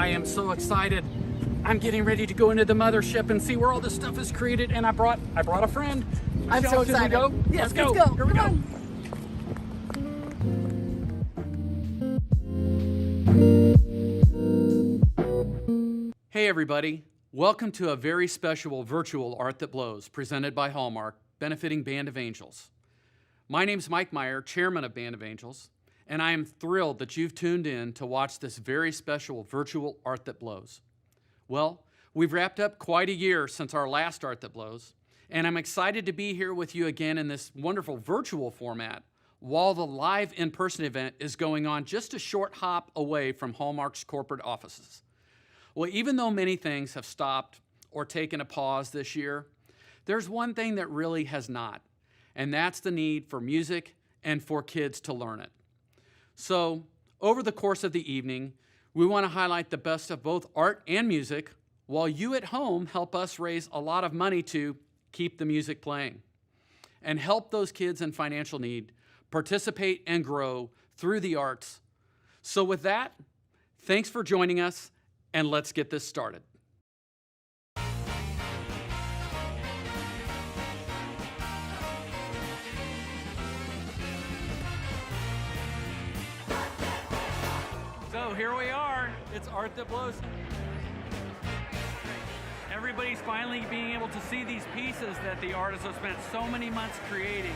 I am so excited. I'm getting ready to go into the mothership and see where all this stuff is created, and I brought a friend. I'm Michelle, so excited. Should we go? Yes, Let's go. let's go. Here we Come go. on. Hey everybody, welcome to a very special virtual Art That Blows presented by Hallmark, benefiting Band of Angels. My name's Mike Meyer, chairman of Band of Angels, and I am thrilled that you've tuned in to watch this very special virtual Art That Blows. Well, we've wrapped up quite a year since our last Art That Blows, and I'm excited to be here with you again in this wonderful virtual format while the live in-person event is going on just a short hop away from Hallmark's corporate offices. Well, even though many things have stopped or taken a pause this year, there's one thing that really has not, and that's the need for music and for kids to learn it. So, over the course of the evening, we want to highlight the best of both art and music, while you at home help us raise a lot of money to keep the music playing and help those kids in financial need participate and grow through the arts. So with that, thanks for joining us, and let's get this started. So here we are, it's Art That Blows. Everybody's finally being able to see these pieces that the artists have spent so many months creating.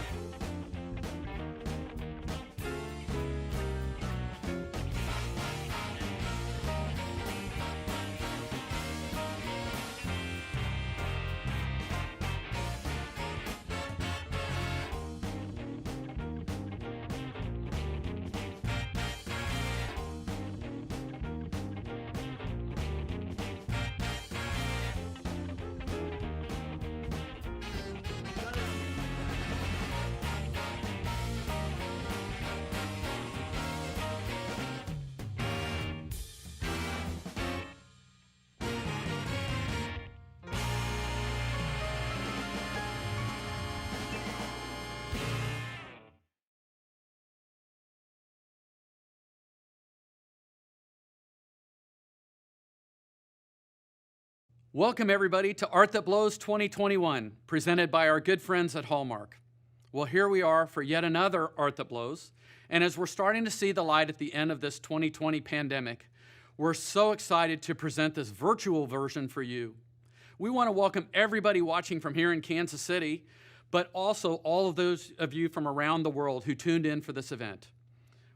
Welcome everybody to Art That Blows 2021, presented by our good friends at Hallmark. Well, here we are for yet another Art That Blows, and as we're starting to see the light at the end of this 2020 pandemic, we're so excited to present this virtual version for you. We want to welcome everybody watching from here in Kansas City, but also all of those of you from around the world who tuned in for this event.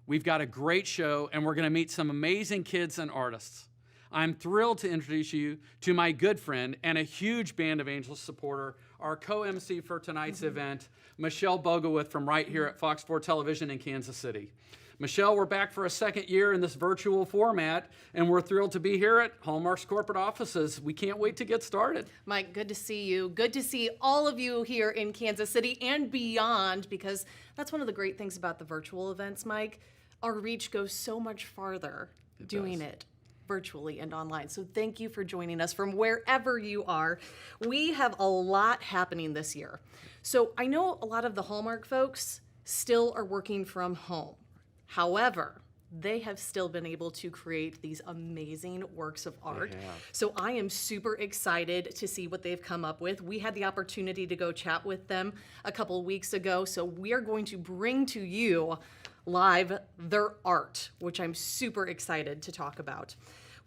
We've got a great show, and we're going to meet some amazing kids and artists. I'm thrilled to introduce you to my good friend and a huge Band of Angels supporter, our co-MC for tonight's event, Michelle Bogowith from right here at Fox 4 Television in Kansas City. Michelle, we're back for a second year in this virtual format, and we're thrilled to be here at Hallmark's corporate offices. We can't wait to get started. Mike, good to see you. Good to see all of you here in Kansas City and beyond, because that's one of the great things about the virtual events, Mike. Our reach goes so much farther doing it virtually and online. So thank you for joining us from wherever you are. We have a lot happening this year. So I know a lot of the Hallmark folks still are working from home. However, they have still been able to create these amazing works of art. So I am super excited to see what they've come up with. We had the opportunity to go chat with them a couple weeks ago. So we are going to bring to you live their art, which I'm super excited to talk about.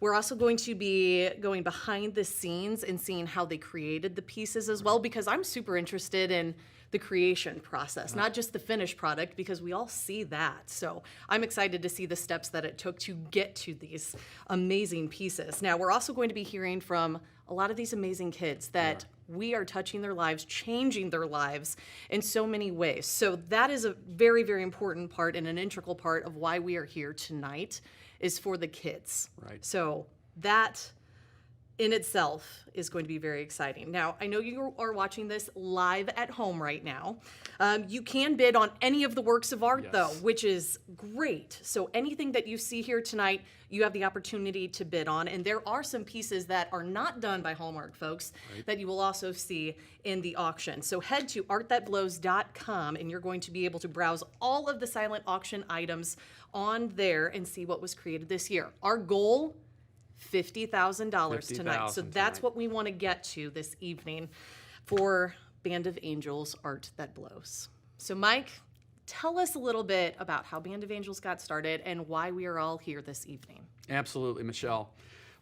We're also going to be going behind the scenes and seeing how they created the pieces as well, because I'm super interested in the creation process, not just the finished product, because we all see that. So I'm excited to see the steps that it took to get to these amazing pieces. Now, we're also going to be hearing from a lot of these amazing kids that we are touching their lives, changing their lives in so many ways. So that is a very, very important part and an integral part of why we are here tonight, is for the kids. Right. So that in itself is going to be very exciting. Now, I know you are watching this live at home right now. You can bid on any of the works of art, though, which is great. So anything that you see here tonight, you have the opportunity to bid on. And there are some pieces that are not done by Hallmark folks that you will also see in the auction. So head to artthatblows.com and you're going to be able to browse all of the silent auction items on there and see what was created this year. Our goal $50,000 tonight. So that's what we want to get to this evening for Band of Angels Art That Blows. So Mike, tell us a little bit about how Band of Angels got started and why we are all here this evening. Absolutely, Michelle.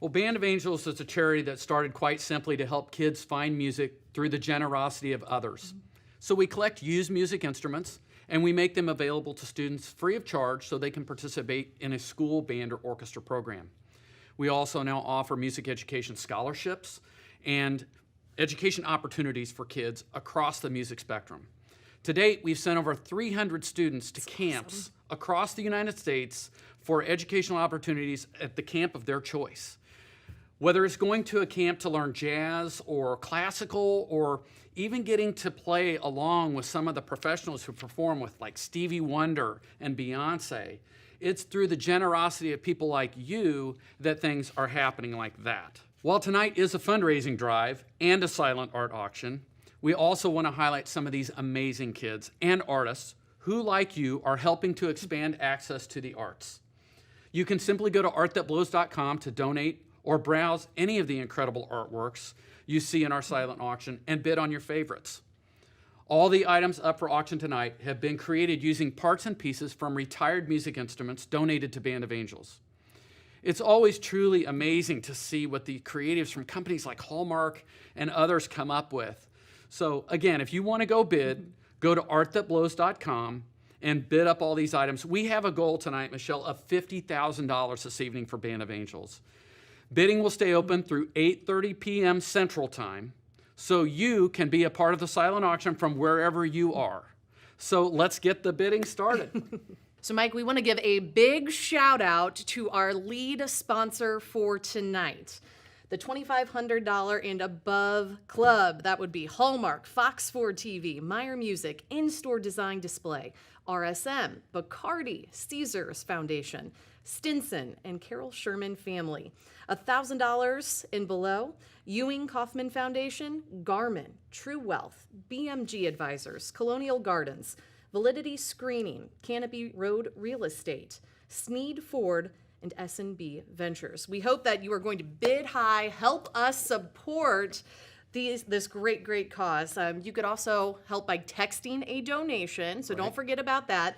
Well, Band of Angels is a charity that started quite simply to help kids find music through the generosity of others. So we collect used music instruments and we make them available to students free of charge so they can participate in a school band or orchestra program. We also now offer music education scholarships and education opportunities for kids across the music spectrum. To date, we've sent over 300 students to camps across the United States for educational opportunities at the camp of their choice. Whether it's going to a camp to learn jazz or classical or even getting to play along with some of the professionals who perform with like Stevie Wonder and Beyonce, it's through the generosity of people like you that things are happening like that. While tonight is a fundraising drive and a silent art auction, we also want to highlight some of these amazing kids and artists who, like you, are helping to expand access to the arts. You can simply go to artthatblows.com to donate or browse any of the incredible artworks you see in our silent auction and bid on your favorites. All the items up for auction tonight have been created using parts and pieces from retired music instruments donated to Band of Angels. It's always truly amazing to see what the creatives from companies like Hallmark and others come up with. So again, if you want to go bid, go to artthatblows.com and bid up all these items. We have a goal tonight, Michelle, of $50,000 this evening for Band of Angels. Bidding will stay open through 8:30 p.m. Central Time, so you can be a part of the silent auction from wherever you are. So let's get the bidding started. So Mike, we want to give a big shout out to our lead sponsor for tonight, the $2,500 and above club. That would be Hallmark, Fox 4 TV, Meyer Music, In-Store Design Display, RSM, Bacardi, Caesars Foundation, Stinson, and Carol Sherman Family. $1,000 and below, Ewing Kaufman Foundation, Garmin, True Wealth, BMG Advisors, Colonial Gardens, Validity Screening, Canopy Road Real Estate, Sneed Ford, and S&B Ventures. We hope that you are going to bid high, help us support this great cause. You could also help by texting a donation, so don't forget about that.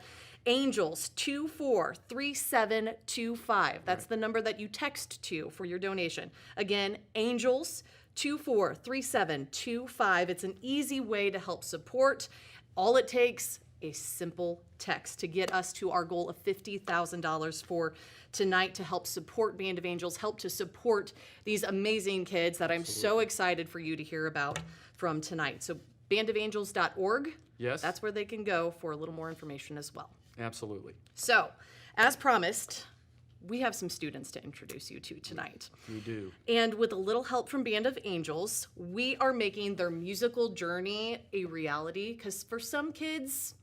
Angels 243725. That's the number that you text to for your donation. Again, Angels 243725. It's an easy way to help support. All it takes, a simple text to get us to our goal of $50,000 for tonight to help support Band of Angels, help to support these amazing kids that I'm so excited for you to hear about from tonight. So bandofangels.org. Yes. That's where they can go for a little more information as well. Absolutely. So, as promised, we have some students to introduce you to tonight. We do. And with a little help from Band of Angels, we are making their musical journey a reality because for some kids,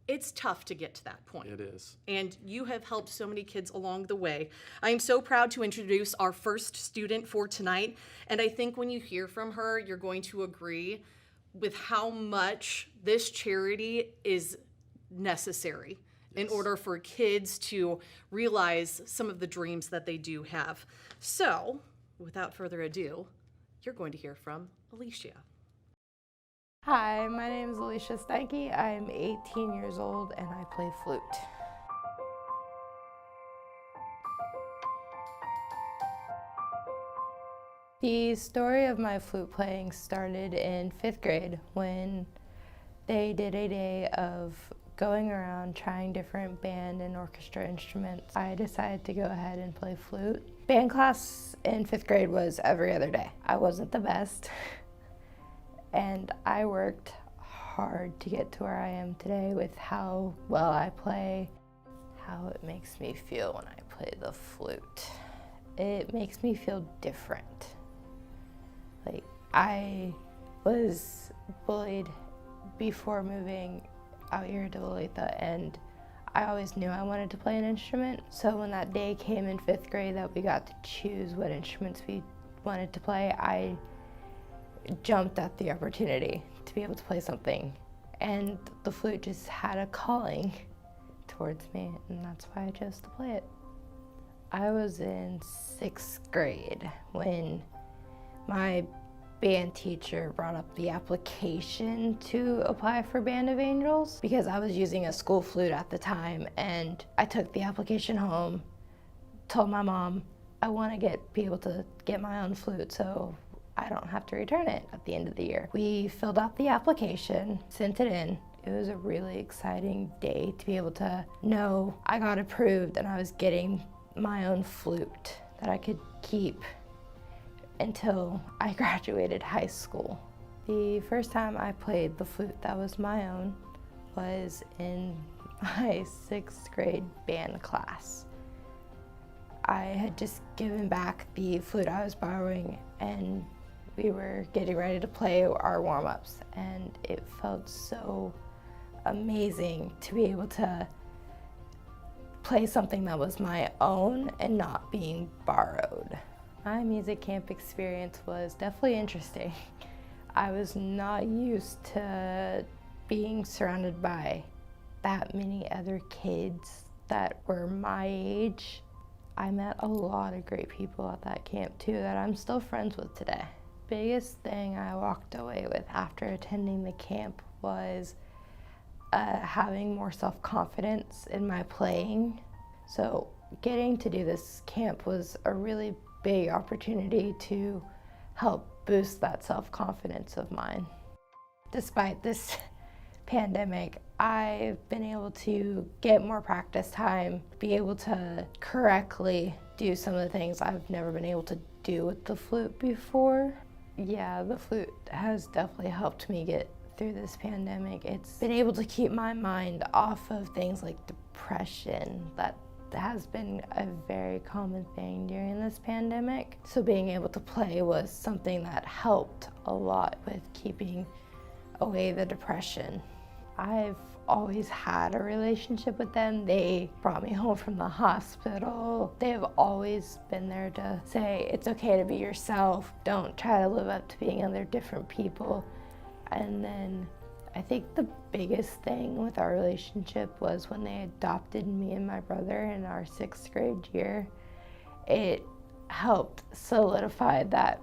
it's tough to get to that point. It is. And you have helped so many kids along the way. I am so proud to introduce our first student for tonight. And I think when you hear from her, you're going to agree with how much this charity is necessary in order for kids to realize some of the dreams that they do have. So, without further ado, you're going to hear from Alicia. Hi, my name is Alicia Steinke. I'm 18 years old and I play flute. The story of my flute playing started in 5th grade when they did a day of going around trying different band and orchestra instruments. I decided to go ahead and play flute. Band class in 5th grade was every other day. I wasn't the best, and I worked hard to get to where I am today with how well I play, how it makes me feel when I play the flute. It makes me feel different. Like, I was bullied before moving out here to Lolita, and I always knew I wanted to play an instrument. So when that day came in 5th grade that we got to choose what instruments we wanted to play, I jumped at the opportunity to be able to play something. And the flute just had a calling towards me, and that's why I chose to play it. I was in 6th grade when my band teacher brought up the application to apply for Band of Angels because I was using a school flute at the time, and I took the application home, told my mom I want to be able to get my own flute so I don't have to return it at the end of the year. We filled out the application, sent it in. It was a really exciting day to be able to know I got approved and I was getting my own flute that I could keep until I graduated high school. The first time I played the flute that was my own was in my 6th grade band class. I had just given back the flute I was borrowing and we were getting ready to play our warm-ups, and it felt so amazing to be able to play something that was my own and not being borrowed. My music camp experience was definitely interesting. I was not used to being surrounded by that many other kids that were my age. I met a lot of great people at that camp too that I'm still friends with today. Biggest thing I walked away with after attending the camp was having more self-confidence in my playing. So getting to do this camp was a really big opportunity to help boost that self-confidence of mine. Despite this pandemic, I've been able to get more practice time, be able to correctly do some of the things I've never been able to do with the flute before. Yeah, the flute has definitely helped me get through this pandemic. It's been able to keep my mind off of things like depression that has been a very common thing during this pandemic. So being able to play was something that helped a lot with keeping away the depression. I've always had a relationship with them. They brought me home from the hospital. They've always been there to say it's okay to be yourself. Don't try to live up to being other different people. And then I think the biggest thing with our relationship was when they adopted me and my brother in our 6th grade year. It helped solidify that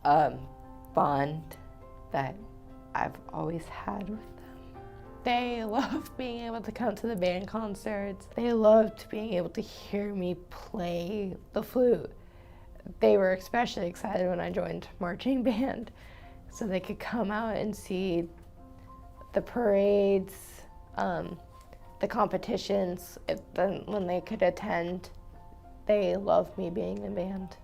bond that I've always had with them. They loved being able to come to the band concerts. They loved being able to hear me play the flute. They were especially excited when I joined marching band, so they could come out and see the parades, the competitions. When they could attend, they loved me being in band.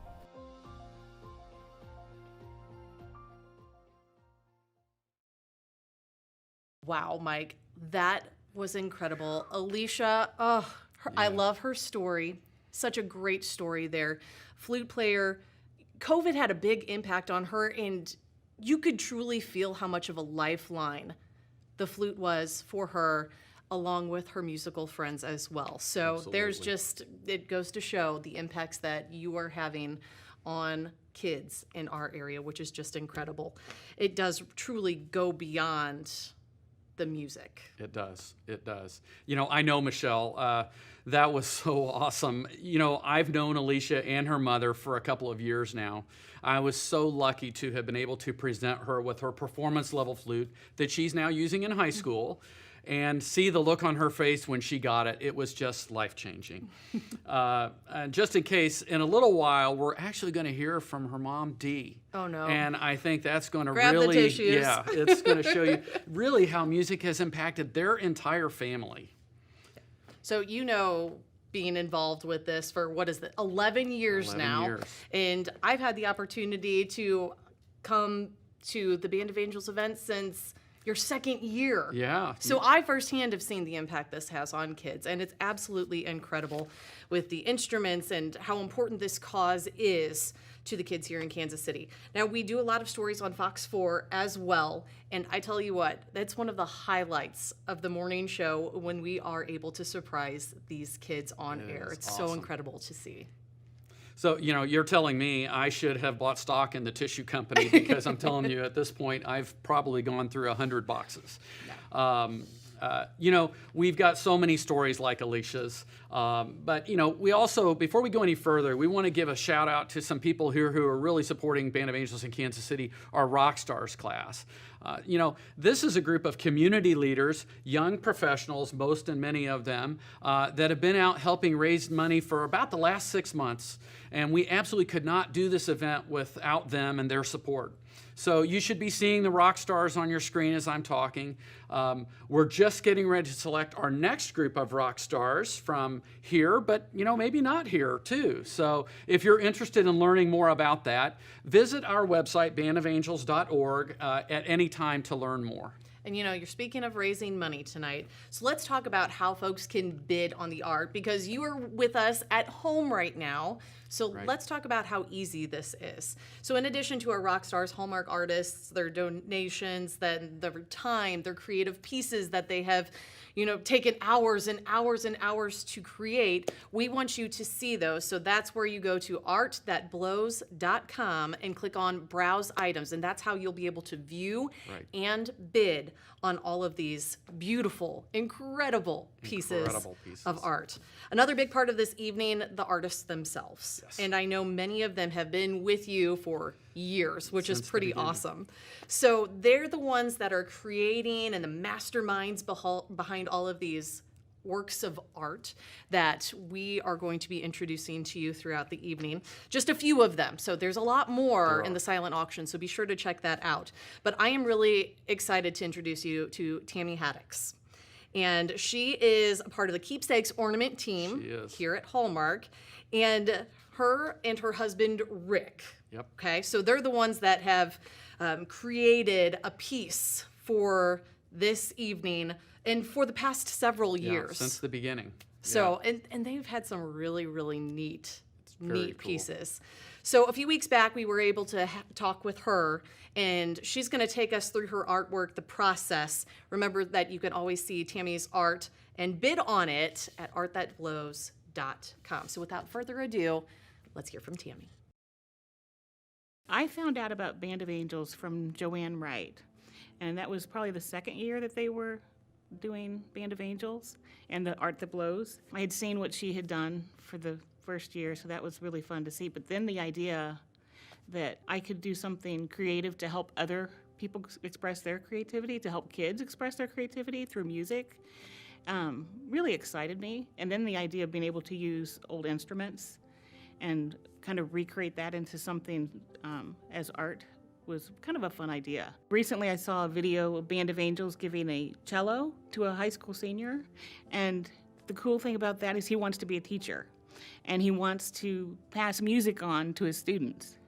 Wow, Mike, that was incredible. Alicia, I love her story. Such a great story there. Flute player, COVID had a big impact on her, and you could truly feel how much of a lifeline the flute was for her, along with her musical friends as well. So there's it goes to show the impacts that you are having on kids in our area, which is just incredible. It does truly go beyond the music. It does. It does. You know, I know, Michelle, that was so awesome. You know, I've known Alicia and her mother for a couple of years now. I was so lucky to have been able to present her with her performance level flute that she's now using in high school. And see the look on her face when she got it. It was just life-changing. And just in case, in a little while, we're actually going to hear from her mom, Dee. Oh, no. And I think that's going to Grab the tissues. yeah, it's going to show you really how music has impacted their entire family. So, you know, being involved with this for, 11 years 11 now. years. And I've had the opportunity to come to the Band of Angels event since your 2nd year. Yeah. So I firsthand have seen the impact this has on kids, and it's absolutely incredible with the instruments and how important this cause is to the kids here in Kansas City. Now, we do a lot of stories on Fox 4 as well, and I tell you what, that's one of the highlights of the morning show when we are able to surprise these kids on air. It's awesome. so incredible to see. So, you know, you're telling me I should have bought stock in the tissue company because I'm telling you at this point, I've probably gone through 100 boxes. We've got so many stories like Alicia's, but we also, before we go any further, we want to give a shout out to some people here who are really supporting Band of Angels in Kansas City, our Rock Stars class. This is a group of community leaders, young professionals, most and many of them, that have been out helping raise money for about the last 6 months, and we absolutely could not do this event without them and their support. So you should be seeing the rock stars on your screen as I'm talking. We're just getting ready to select our next group of rock stars from here, but maybe not here too. So if you're interested in learning more about that, visit our website, bandofangels.org, at any time to learn more. And you're speaking of raising money tonight. So let's talk about how folks can bid on the art, because you are with us at home right now. So let's talk about how easy this is. So in addition to our rock stars, Hallmark artists, their donations, then their time, their creative pieces that they have taken hours and hours and hours to create, we want you to see those. So that's where you go to art.blows.com and click on Browse Items. And that's how you'll be able to view and bid on all of these beautiful, incredible pieces of art. Another big part of this evening, the artists themselves. Yes. And I know many of them have been with you for years, which is pretty awesome. So they're the ones that are creating and the masterminds behind all of these works of art that we are going to be introducing to you throughout the evening. Just a few of them. So there's a lot more in the silent auction, so be sure to check that out. But I am really excited to introduce you to Tammy Haddix. And she is a part of the Keepsakes Ornament team here at Hallmark. And her husband, Rick. Yep. Okay, so they're the ones that have created a piece for this evening and for the past several years. Since the beginning. So, and they've had some really, really neat cool. pieces. So a few weeks back, we were able to talk with her, and she's going to take us through her artwork, the process. Remember that you can always see Tammy's art and bid on it at art.blows.com. So without further ado, let's hear from Tammy. I found out about Band of Angels from Joanne Wright, and that was probably the second year that they were doing Band of Angels and the Art That Blows. I had seen what she had done for the first year, so that was really fun to see. But then the idea that I could do something creative to help other people express their creativity, to help kids express their creativity through music, really excited me. And then the idea of being able to use old instruments and kind of recreate that into something as art was kind of a fun idea. Recently I saw a video of Band of Angels giving a cello to a high school senior, and the cool thing about that is he wants to be a teacher, and he wants to pass music on to his students.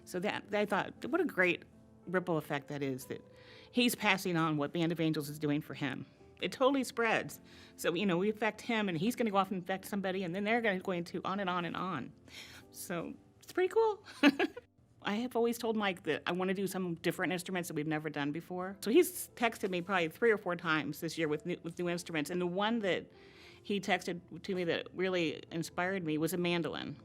So that I thought, what a great ripple effect that is, that he's passing on what Band of Angels is doing for him. It totally spreads. So, we affect him, and he's going to go off and affect somebody, and then they're going to on and on and on. So it's pretty cool. I have always told Mike that I want to do some different instruments that we've never done before. So he's texted me probably 3 or 4 times this year with new instruments. And the one that he texted to me that really inspired me was a mandolin.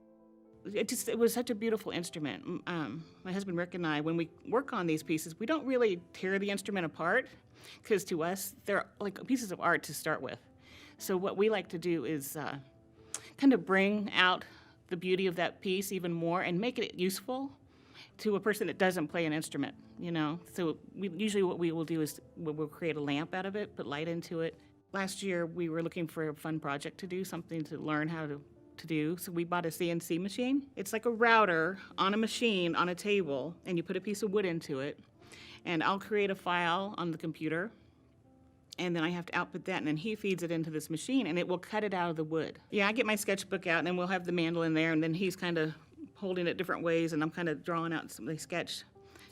It was such a beautiful instrument. My husband Rick and I, when we work on these pieces, we don't really tear the instrument apart, because to us, they're like pieces of art to start with. So what we like to do is kind of bring out the beauty of that piece even more and make it useful to a person that doesn't play an instrument, So usually what we will do is we'll create a lamp out of it, put light into it. Last year, we were looking for a fun project to do, something to learn how to do. So we bought a CNC machine. It's like a router on a machine on a table, and you put a piece of wood into it. And I'll create a file on the computer, and then I have to output that, and then he feeds it into this machine, and it will cut it out of the wood. Yeah, I get my sketchbook out, and then we'll have the mandolin there, and then he's kind of holding it different ways, and I'm kind of drawing out some of the sketch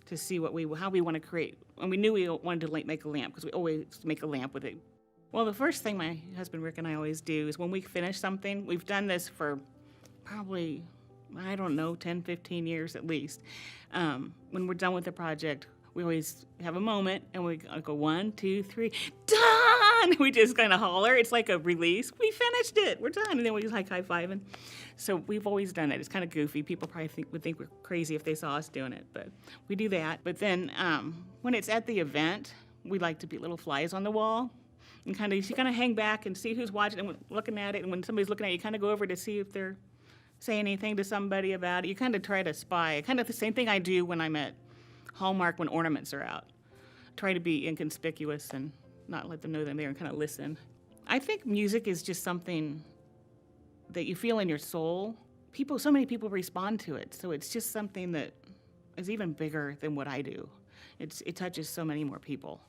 to see how we want to create. And we knew we wanted to make a lamp, because we always make a lamp with it. Well, the first thing my husband Rick and I always do is when we finish something, we've done this for probably, 10, 15 years at least. When we're done with the project, we always have a moment, and we go 1, 2, 3, done! We just kind of holler. It's like a release. We finished it. We're done. And then we just like high-fiving. So we've always done it. It's kind of goofy. People probably would think we're crazy if they saw us doing it, but we do that. But then when it's at the event, we like to be little flies on the wall. And you kind of hang back and see who's watching and looking at it. And when somebody's looking at it, you kind of go over to see if they're saying anything to somebody about it. You kind of try to spy. Kind of the same thing I do when I'm at Hallmark when ornaments are out. Try to be inconspicuous and not let them know that I'm there and kind of listen. I think music is just something that you feel in your soul. So many people respond to it, so it's just something that is even bigger than what I do. It touches so many more people.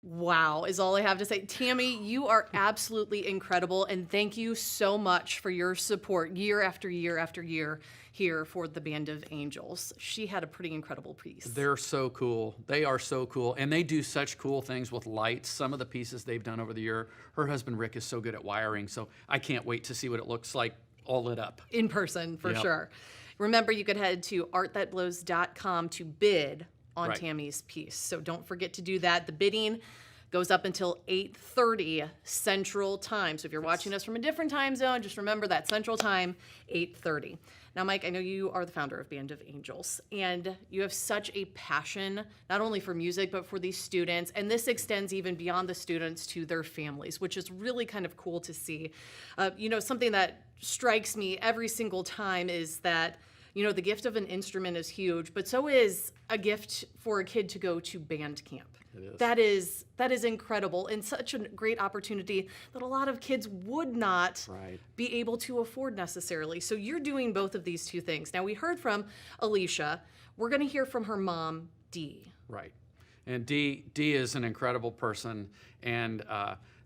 Wow, is all I have to say. Tammy, you are absolutely incredible, and thank you so much for your support year after year after year here for the Band of Angels. She had a pretty incredible piece. They're so cool. They are so cool, and they do such cool things with lights. Some of the pieces they've done over the year, her husband Rick is so good at wiring, so I can't wait to see what it looks like all lit up. In person, for Yep. sure. Remember, you could head to artthatblows.com to bid on Right. Tammy's piece. So don't forget to do that. The bidding goes up until 8:30 Central Time. So if you're watching us from a different time zone, just remember that Central Time, 8:30. Now, Mike, I know you are the founder of Band of Angels, and you have such a passion, not only for music, but for these students. And this extends even beyond the students to their families, which is really kind of cool to see. Something that strikes me every single time is that the gift of an instrument is huge, but so is a gift for a kid to go to band camp. It is. That is incredible and such a great opportunity that a lot of kids would not Right. be able to afford necessarily. So you're doing both of these two things. Now, we heard from Alicia. We're going to hear from her mom, Dee. Right. And Dee is an incredible person, and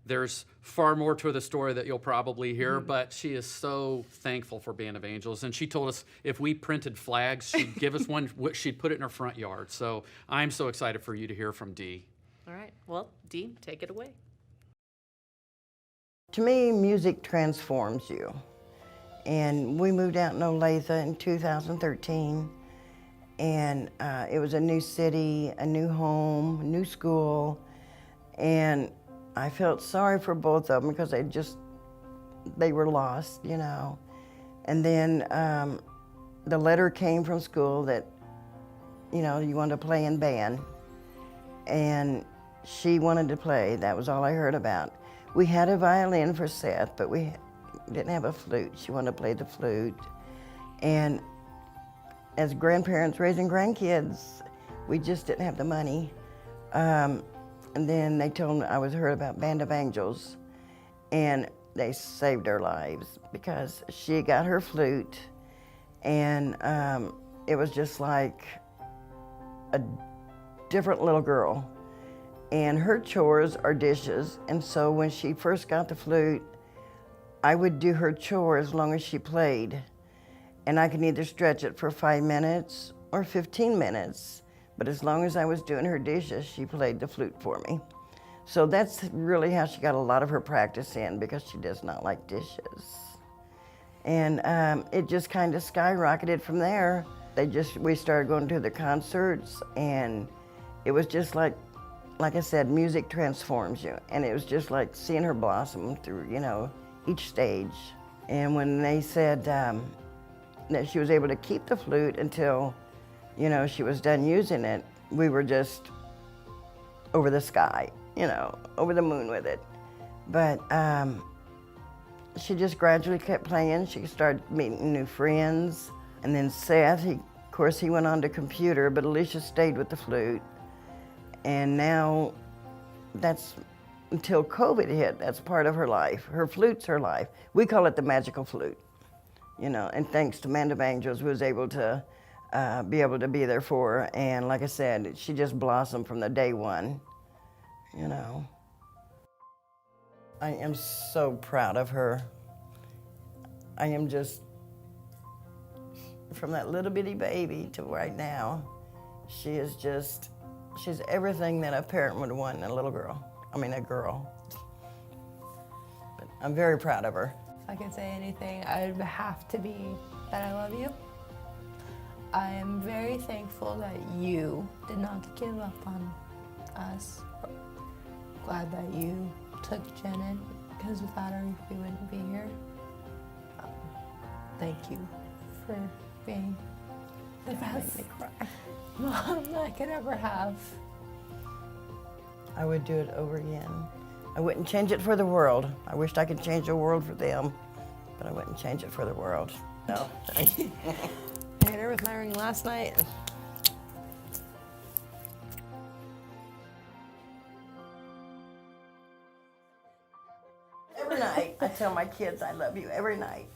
there's far more to the story that you'll probably hear, but she is so thankful for Band of Angels. And she told us if we printed flags, she'd give us one, she'd put it in her front yard. So I'm so excited for you to hear from Dee. All right. Well, Dee, take it away. To me, music transforms you. And we moved out in Olathe in 2013. And it was a new city, a new home, a new school. And I felt sorry for both of them because they were lost, And then the letter came from school that, you wanted to play in band. And she wanted to play. That was all I heard about. We had a violin for Seth, but we didn't have a flute. She wanted to play the flute. And as grandparents raising grandkids, we just didn't have the money. And then they told me I heard about Band of Angels, and they saved our lives because she got her flute, and it was just like a different little girl. And her chores are dishes, and so when she first got the flute, I would do her chores as long as she played. And I could either stretch it for 5 minutes or 15 minutes. But as long as I was doing her dishes, she played the flute for me. So that's really how she got a lot of her practice in, because she does not like dishes. And it just kind of skyrocketed from there. We started going to the concerts, and it was just like I said, music transforms you. And it was just like seeing her blossom through, each stage. And when they said that she was able to keep the flute until she was done using it, we were just over the sky, over the moon with it. But she just gradually kept playing. She started meeting new friends. And then Seth, of course, he went on to computer, but Alicia stayed with the flute. And now that's until COVID hit, that's part of her life. Her flute's her life. We call it the magical flute, and thanks to Band of Angels, we was able to be there for her. And like I said, she just blossomed from the day one, I am so proud of her. I am just, from that little bitty baby to right now, she's everything that a parent would want in a girl. But I'm very proud of her. If I could say anything, I would have to be that I love you. I am very thankful that you did not give up on us. Glad that you took Jen in, because without her, we wouldn't be here. Thank you for being the best. Mom, I could ever have. I would do it over again. I wouldn't change it for the world. I wished I could change the world for them, but I wouldn't change it for the world. No. I hit her with my ring last night. Every night, I tell my kids I love you every night.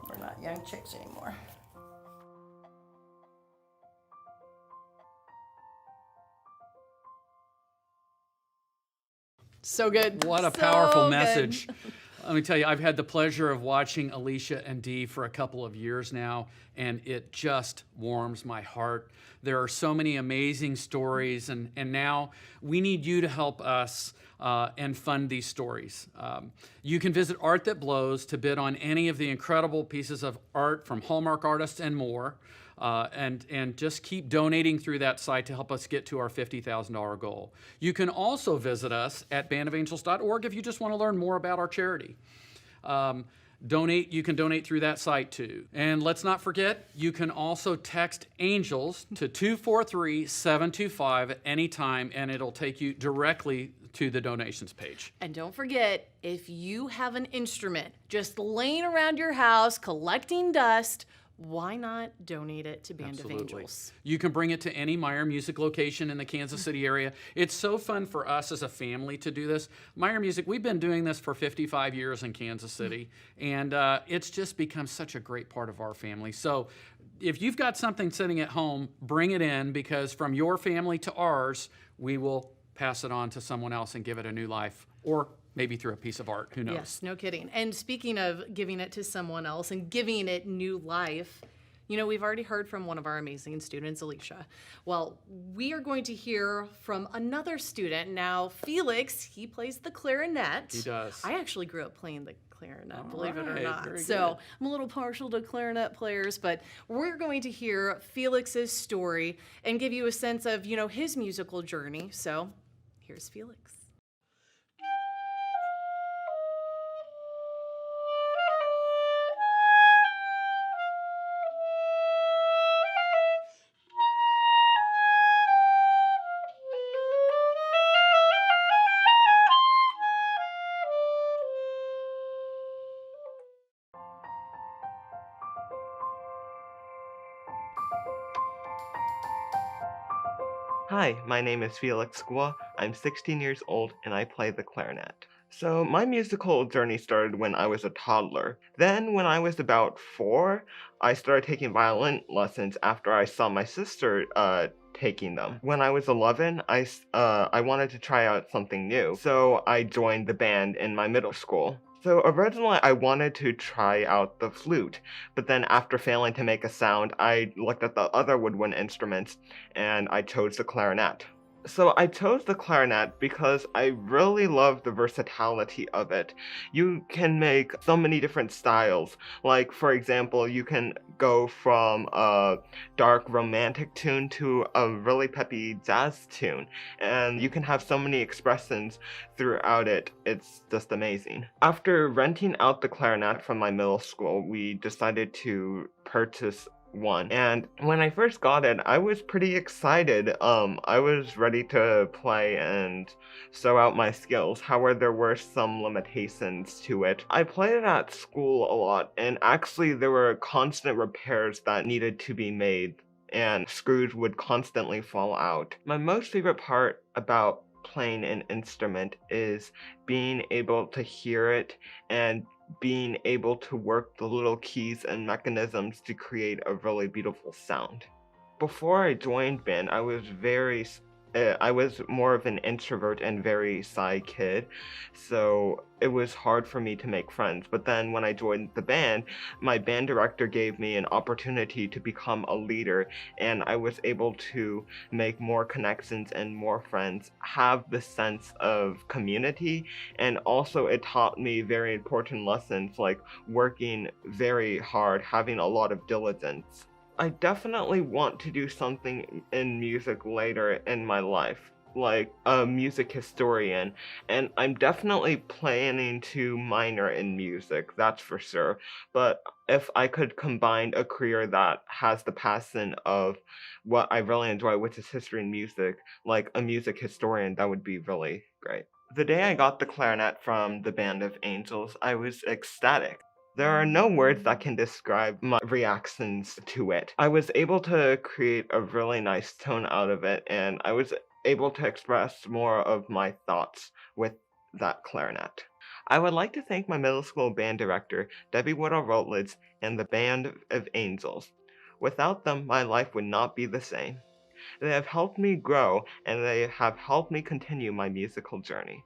We're not young chicks anymore. So good. What a So powerful good. message. Let me tell you, I've had the pleasure of watching Alicia and Dee for a couple of years now, and it just warms my heart. There are so many amazing stories, and now we need you to help us and fund these stories. You can visit Art That Blows to bid on any of the incredible pieces of art from Hallmark artists and more. And just keep donating through that site to help us get to our $50,000 goal. You can also visit us at bandofangels.org if you just want to learn more about our charity. You can donate through that site too. And let's not forget, you can also text ANGELS to 243-725 at any time, and it'll take you directly to the donations page. And don't forget, if you have an instrument just laying around your house collecting dust, why not donate it to Band of Angels? You can bring it to any Meyer Music location in the Kansas City area. It's so fun for us as a family to do this. Meyer Music, we've been doing this for 55 years in Kansas City, and it's just become such a great part of our family. So if you've got something sitting at home, bring it in, because from your family to ours, we will pass it on to someone else and give it a new life, or maybe through a piece of art, who knows? Yes, no kidding. And speaking of giving it to someone else and giving it new life, you know, we've already heard from one of our amazing students, Alicia. Well, we are going to hear from another student now, Felix. He plays the clarinet. He does. I actually grew up playing the clarinet, All believe it or right, not. very So good. I'm a little partial to clarinet players, but we're going to hear Felix's story and give you a sense of, you know, his musical journey. So here's Felix. Hi, my name is Felix Gua. I'm 16 years old and I play the clarinet. So my musical journey started when I was a toddler. Then when I was about 4, I started taking violin lessons after I saw my sister taking them. When I was 11, I wanted to try out something new, so I joined the band in my middle school. So originally I wanted to try out the flute, but then after failing to make a sound, I looked at the other woodwind instruments and I chose the clarinet. So I chose the clarinet because I really love the versatility of it. You can make so many different styles. Like, for example, you can go from a dark romantic tune to a really peppy jazz tune. And you can have so many expressions throughout it. It's just amazing. After renting out the clarinet from my middle school, we decided to purchase one. And when I first got it, I was pretty excited. I was ready to play and show out my skills. However, there were some limitations to it. I played it at school a lot, and actually there were constant repairs that needed to be made, and screws would constantly fall out. My most favorite part about playing an instrument is being able to hear it and being able to work the little keys and mechanisms to create a really beautiful sound. Before I joined band, I was more of an introvert and very shy kid, so it was hard for me to make friends. But then when I joined the band, my band director gave me an opportunity to become a leader, and I was able to make more connections and more friends, have the sense of community, and also it taught me very important lessons like working very hard, having a lot of diligence. I definitely want to do something in music later in my life. like a music historian, and I'm definitely planning to minor in music, that's for sure. But if I could combine a career that has the passion of what I really enjoy, which is history and music, like a music historian, that would be really great. The day I got the clarinet from the Band of Angels, I was ecstatic. There are no words that can describe my reactions to it. I was able to create a really nice tone out of it, and I was able to express more of my thoughts with that clarinet. I would like to thank my middle school band director, Debbie Woodall Rutledge, and the Band of Angels. Without them, my life would not be the same. They have helped me grow, and they have helped me continue my musical journey.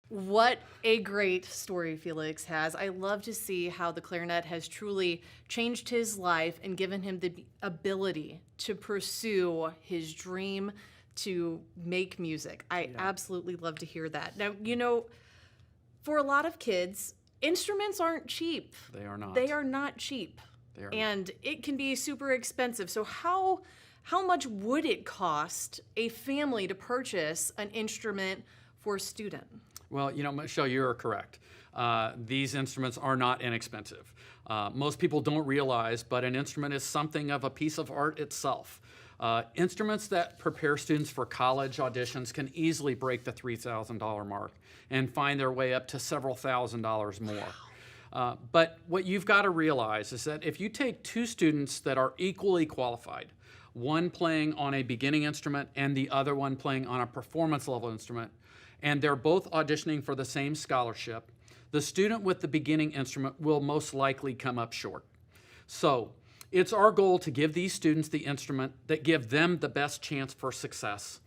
What a great story Felix has. I love to see how the clarinet has truly changed his life and given him the ability to pursue his dream to make music. I absolutely love to hear that. Now, you know, for a lot of kids, instruments aren't cheap. They are not. They are not cheap. They are And it can be super expensive. So how much would it cost a family to purchase an instrument for a student? Well, you know, Michelle, you're correct. These instruments are not inexpensive. Most people don't realize, but an instrument is something of a piece of art itself. Instruments that prepare students for college auditions can easily break the $3,000 mark and find their way up to several $1,000s more. But what you've got to realize is that if you take two students that are equally qualified, one playing on a beginning instrument and the other one playing on a performance level instrument, and they're both auditioning for the same scholarship, the student with the beginning instrument will most likely come up short. So it's our goal to give these students the instrument that give them the best chance for success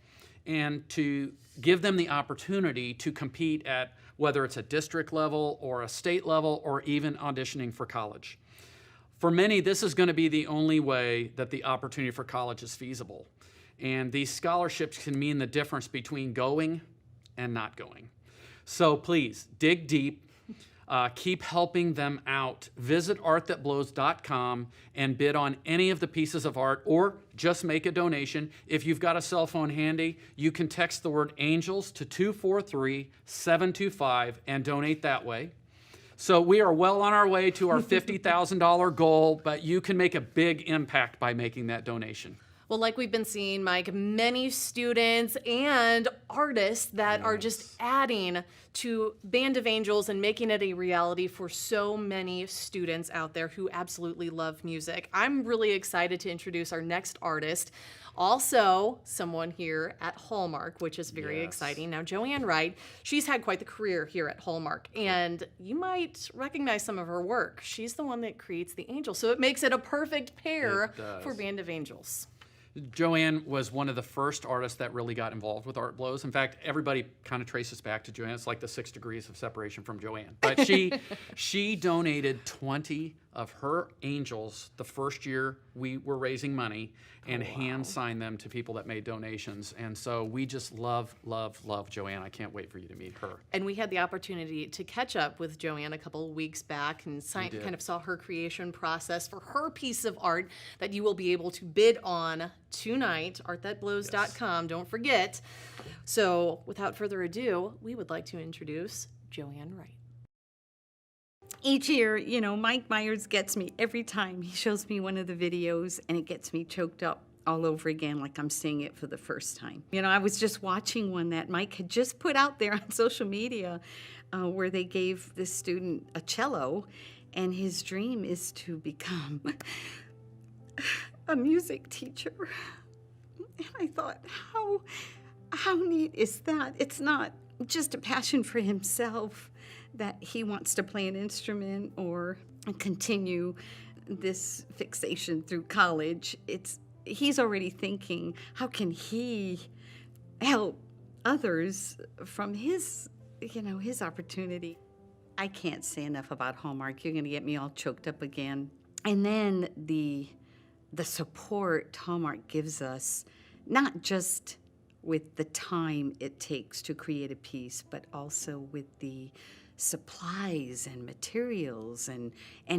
and to give them the opportunity to compete at whether it's a district level or a state level or even auditioning for college. For many, this is going to be the only way that the opportunity for college is feasible. And these scholarships can mean the difference between going and not going. So please, dig deep, keep helping them out. Visit artthatblows.com and bid on any of the pieces of art, or just make a donation. If you've got a cell phone handy, you can text the word ANGELS to 243-725 and donate that way. So we are well on our way to our $50,000 goal, but you can make a big impact by making that donation. Well, like we've been seeing, Mike, many students and artists that are just adding to Band of Angels and making it a reality for so many students out there who absolutely love music. I'm really excited to introduce our next artist, also someone here at Hallmark, which is very exciting. Now, Joanne Wright, she's had quite the career here at Hallmark, and you might recognize some of her work. She's the one that creates the angels, so it makes it a perfect pair for Band of Angels. Joanne was one of the first artists that really got involved with Art Blows. In fact, everybody kind of traces back to Joanne. It's like the 6 degrees of separation from Joanne. But she donated 20 of her angels the first year we were raising money and hand-signed them to people that made donations. And so we just love, love, love Joanne. I can't wait for you to meet her. And we had the opportunity to catch up with Joanne a couple of weeks back and kind of saw her creation process for her piece of art that you will be able to bid on tonight, artthatblows.com, don't forget. So without further ado, we would like to introduce Joanne Wright. Each year, you know, Mike Myers gets me every time. He shows me one of the videos and it gets me choked up all over again like I'm seeing it for the first time. You know, I was just watching one that Mike had just put out there on social media where they gave this student a cello, and his dream is to become a music teacher. And I thought, how neat is that? It's not just a passion for himself that he wants to play an instrument or continue this fixation through college. He's already thinking, how can he help others from his opportunity? I can't say enough about Hallmark. You're gonna get me all choked up again. And then the support Hallmark gives us, not just with the time it takes to create a piece, but also with the supplies and materials and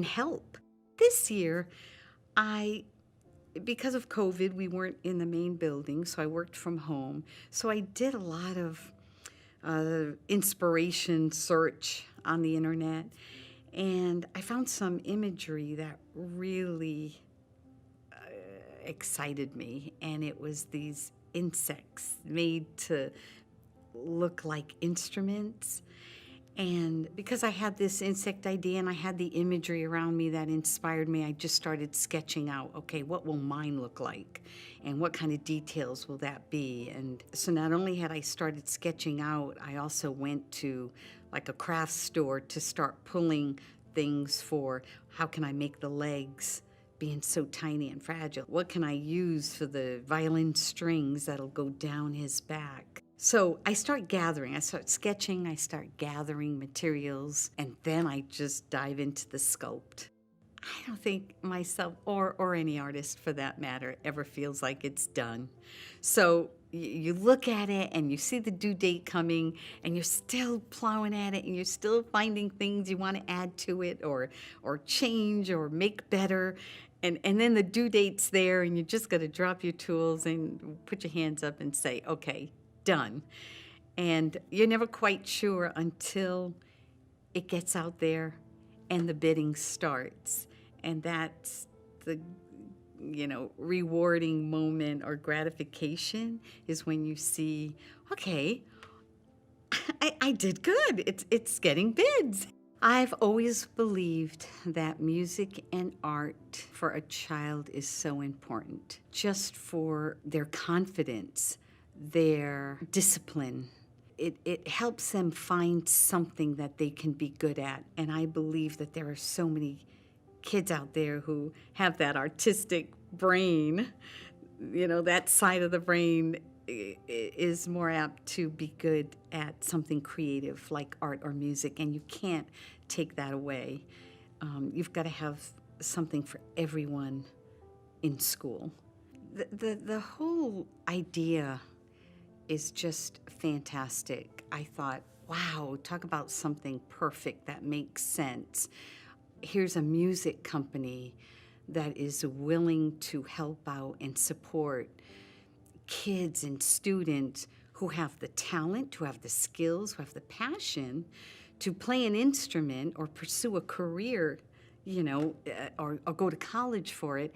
help. This year, because of COVID, we weren't in the main building, so I worked from home. So I did a lot of inspiration search on the internet, and I found some imagery that really excited me, and it was these insects made to look like instruments. And because I had this insect idea and I had the imagery around me that inspired me, I just started sketching out, okay, what will mine look like? And what kind of details will that be? And so not only had I started sketching out, I also went to like a craft store to start pulling things for how can I make the legs being so tiny and fragile? What can I use for the violin strings that'll go down his back? So I start gathering, I start sketching, I start gathering materials, and then I just dive into the sculpt. I don't think myself, or any artist for that matter, ever feels like it's done. So you look at it and you see the due date coming and you're still plowing at it and you're still finding things you want to add to it or change or make better. And then the due date's there and you just got to drop your tools and put your hands up and say, okay, done. And you're never quite sure until it gets out there and the bidding starts. And that's the, rewarding moment or gratification is when you see, okay, I did good. It's getting bids. I've always believed that music and art for a child is so important, just for their confidence, their discipline. It helps them find something that they can be good at. And I believe that there are so many kids out there who have that artistic brain, that side of the brain is more apt to be good at something creative like art or music, and you can't take that away. You've got to have something for everyone in school. The whole idea is just fantastic. I thought, wow, talk about something perfect that makes sense. Here's a music company that is willing to help out and support kids and students who have the talent, who have the skills, who have the passion to play an instrument or pursue a career, or go to college for it,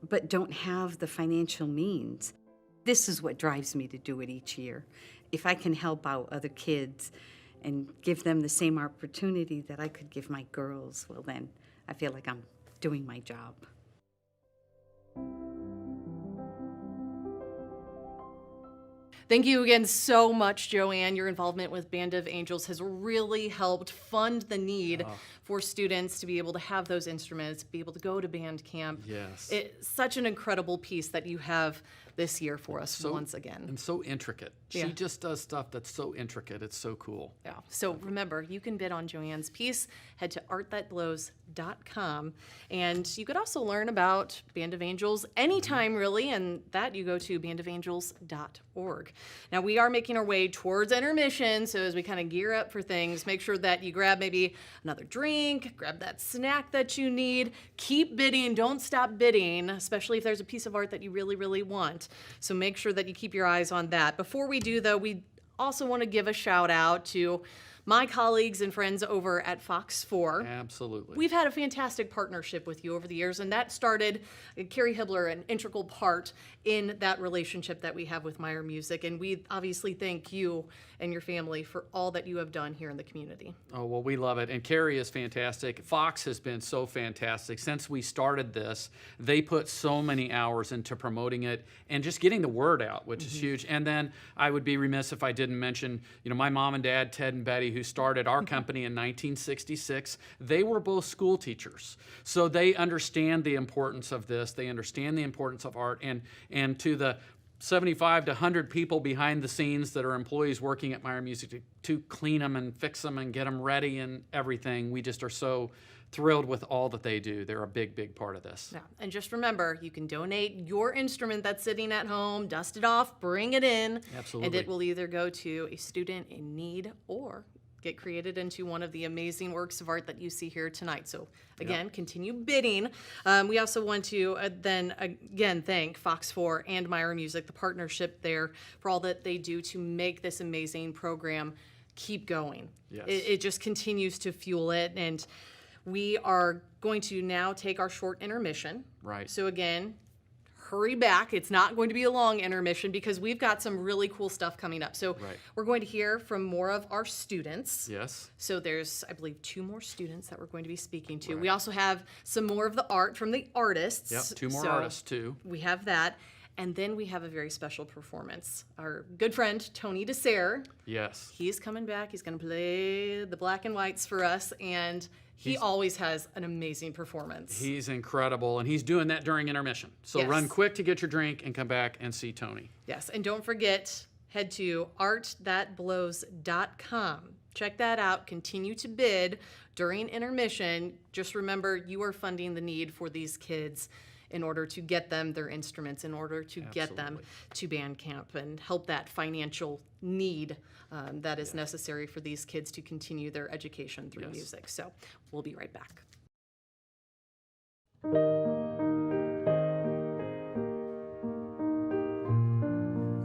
but don't have the financial means. This is what drives me to do it each year. If I can help out other kids and give them the same opportunity that I could give my girls, well then I feel like I'm doing my job. Thank you again so much, Joanne. Your involvement with Band of Angels has really helped fund the need for students to be able to have those instruments, be able to go to band camp. Yes. It's such an incredible piece that you have this year for us once again. And so intricate. Yeah. She just does stuff that's so intricate. It's so cool. Yeah. So remember, you can bid on Joanne's piece. Head to artthatblows.com. And you could also learn about Band of Angels anytime, really, and that you go to bandofangels.org. Now, we are making our way towards intermission, so as we kind of gear up for things, make sure that you grab maybe another drink, grab that snack that you need. Keep bidding. Don't stop bidding, especially if there's a piece of art that you really, really want. So make sure that you keep your eyes on that. Before we do, though, we also want to give a shout out to my colleagues and friends over at Fox 4. Absolutely. We've had a fantastic partnership with you over the years, and that started, Carrie Hibbler, an integral part in that relationship that we have with Meyer Music, and we obviously thank you and your family for all that you have done here in the community. Oh, well, we love it. And Carrie is fantastic. Fox has been so fantastic. Since we started this, they put so many hours into promoting it and just getting the word out, which is huge. And then I would be remiss if I didn't mention, my mom and dad, Ted and Betty, who started our company in 1966, they were both school teachers. So they understand the importance of this. They understand the importance of art. And to the 75 to 100 people behind the scenes that are employees working at Meyer Music to clean them and fix them and get them ready and everything. We just are so thrilled with all that they do. They're a big, big part of this. Yeah. And just remember, you can donate your instrument that's sitting at home, dust it off, bring it in. Absolutely. And it will either go to a student in need or get created into one of the amazing works of art that you see here tonight. So again, continue bidding. We also want to then again thank Fox 4 and Meyer Music, the partnership there, for all that they do to make this amazing program keep going. Yes. It just continues to fuel it. And we are going to now take our short intermission. Right. So again, hurry back. It's not going to be a long intermission because we've got some really cool stuff coming up. So we're going to hear from more of our students. Yes. So there's, I believe, 2 more students that we're going to be speaking to. We also have some more of the art from the artists. Yep, 2 more So artists too. we have that. And then we have a very special performance. Our good friend, Tony DeSere, Yes. he's coming back. He's going to play the black and whites for us. And he always has an amazing performance. He's incredible, and he's doing that during intermission. So Yes. run quick to get your drink and come back and see Tony. Yes, and don't forget, head to artthatblows.com. Check that out. Continue to bid during intermission. Just remember, you are funding the need for these kids in order to get them their instruments, in order to get them to band camp and help that financial need that is necessary for these kids to continue their education through music. So we'll be right back.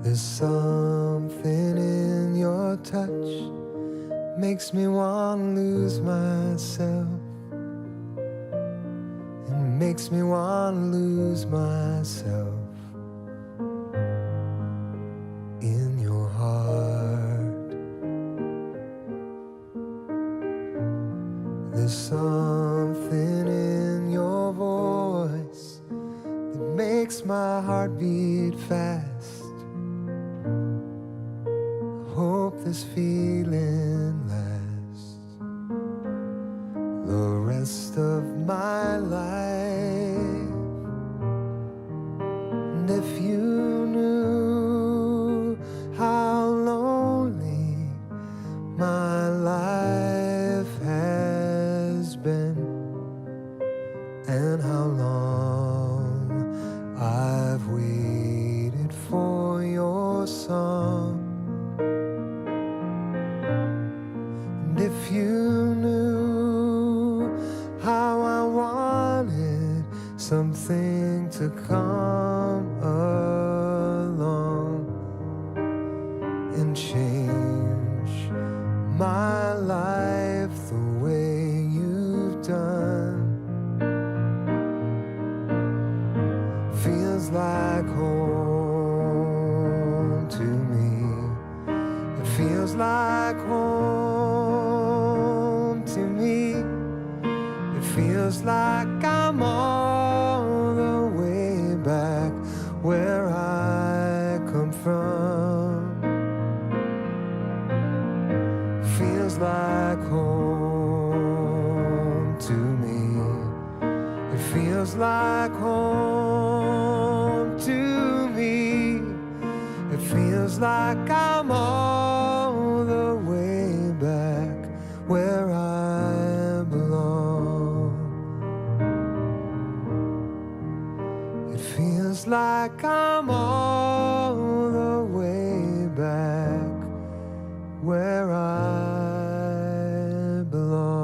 There's something in your touch makes me want to lose myself. It makes me want to lose myself in your heart. There's something in your voice that makes my heart beat fast. Hope this feeling lasts the rest of my life. And if you knew how lonely my life has been, and how long I've waited for your song. If you knew how I wanted something to come along and change my life the way you've done, feels like home to me. It feels like home to me. It feels like I'm all the way back where I come from. Feels like home to me. It feels like home to me. It feels like I'm all the way back where I belong. It feels like I'm all the way back where I belong.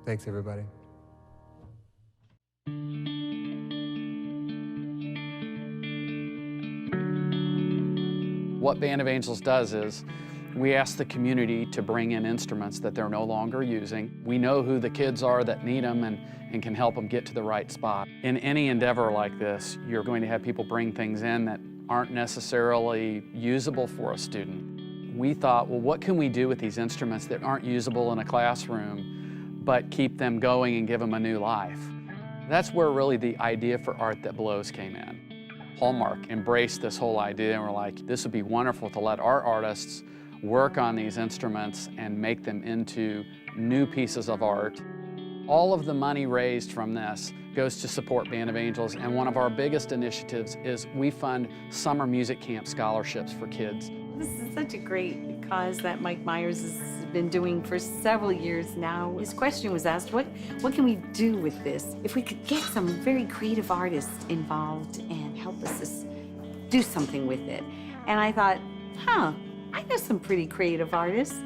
Thanks, everybody. What Band of Angels does is we ask the community to bring in instruments that they're no longer using. We know who the kids are that need them and can help them get to the right spot. In any endeavor like this, you're going to have people bring things in that aren't necessarily usable for a student. We thought, well, what can we do with these instruments that aren't usable in a classroom, but keep them going and give them a new life? That's where really the idea for Art That Blows came in. Hallmark embraced this whole idea and we're like, this would be wonderful to let our artists work on these instruments and make them into new pieces of art. All of the money raised from this goes to support Band of Angels, and one of our biggest initiatives is we fund summer music camp scholarships for kids This is such a great cause that Mike Myers has been doing for several years now. His question was asked, what can we do with this? If we could get some very creative artists involved and help us do something with it. And I thought, I know some pretty creative artists.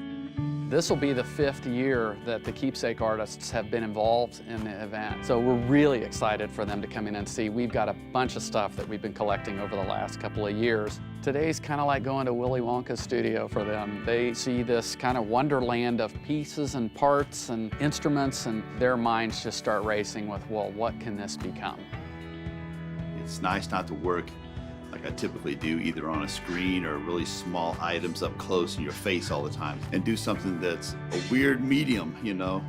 This will be the 5th year that the Keepsake artists have been involved in the event. So we're really excited for them to come in and see. We've got a bunch of stuff that we've been collecting over the last couple of years. Today's kind of like going to Willy Wonka's studio for them. They see this kind of wonderland of pieces and parts and instruments, and their minds just start racing with, well, what can this become? It's nice not to work like I typically do, either on a screen or really small items up close in your face all the time, and do something that's a weird medium, you know?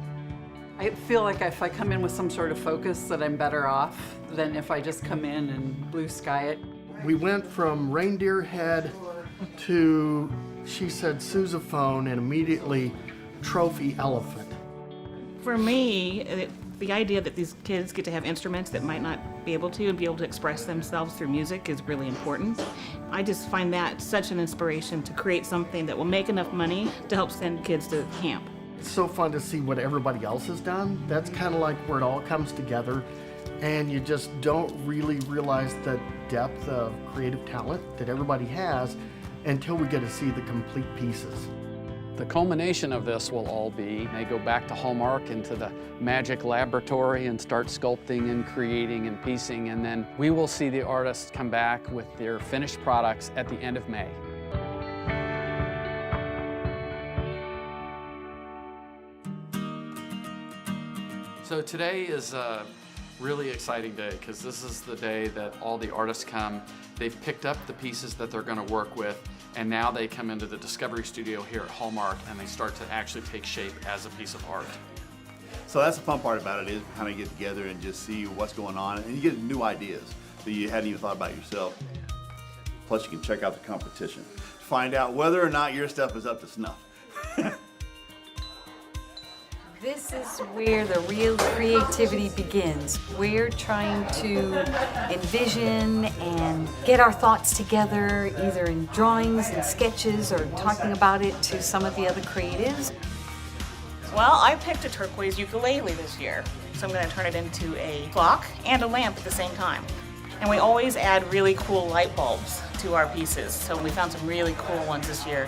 I feel like if I come in with some sort of focus that I'm better off than if I just come in and blue sky it. We went from reindeer head to, she said, sousaphone, and immediately trophy elephant. For me, the idea that these kids get to have instruments that might not be able to and be able to express themselves through music is really important. I just find that such an inspiration to create something that will make enough money to help send kids to camp. It's so fun to see what everybody else has done. That's kind of like where it all comes together, and you just don't really realize the depth of creative talent that everybody has until we get to see the complete pieces. The culmination of this will all be, they go back to Hallmark into the magic laboratory and start sculpting and creating and piecing, and then we will see the artists come back with their finished products at the end of May. So today is a really exciting day because this is the day that all the artists come. They've picked up the pieces that they're going to work with, and now they come into the Discovery Studio here at Hallmark and they start to actually take shape as a piece of art. So that's the fun part about it, is kind of get together and just see what's going on, and you get new ideas that you hadn't even thought about yourself. Plus you can check out the competition to find out whether or not your stuff is up to snuff. This is where the real creativity begins. We're trying to envision and get our thoughts together, either in drawings and sketches or talking about it to some of the other creatives. Well, I picked a turquoise ukulele this year, so I'm going to turn it into a clock and a lamp at the same time. And we always add really cool light bulbs to our pieces, so we found some really cool ones this year.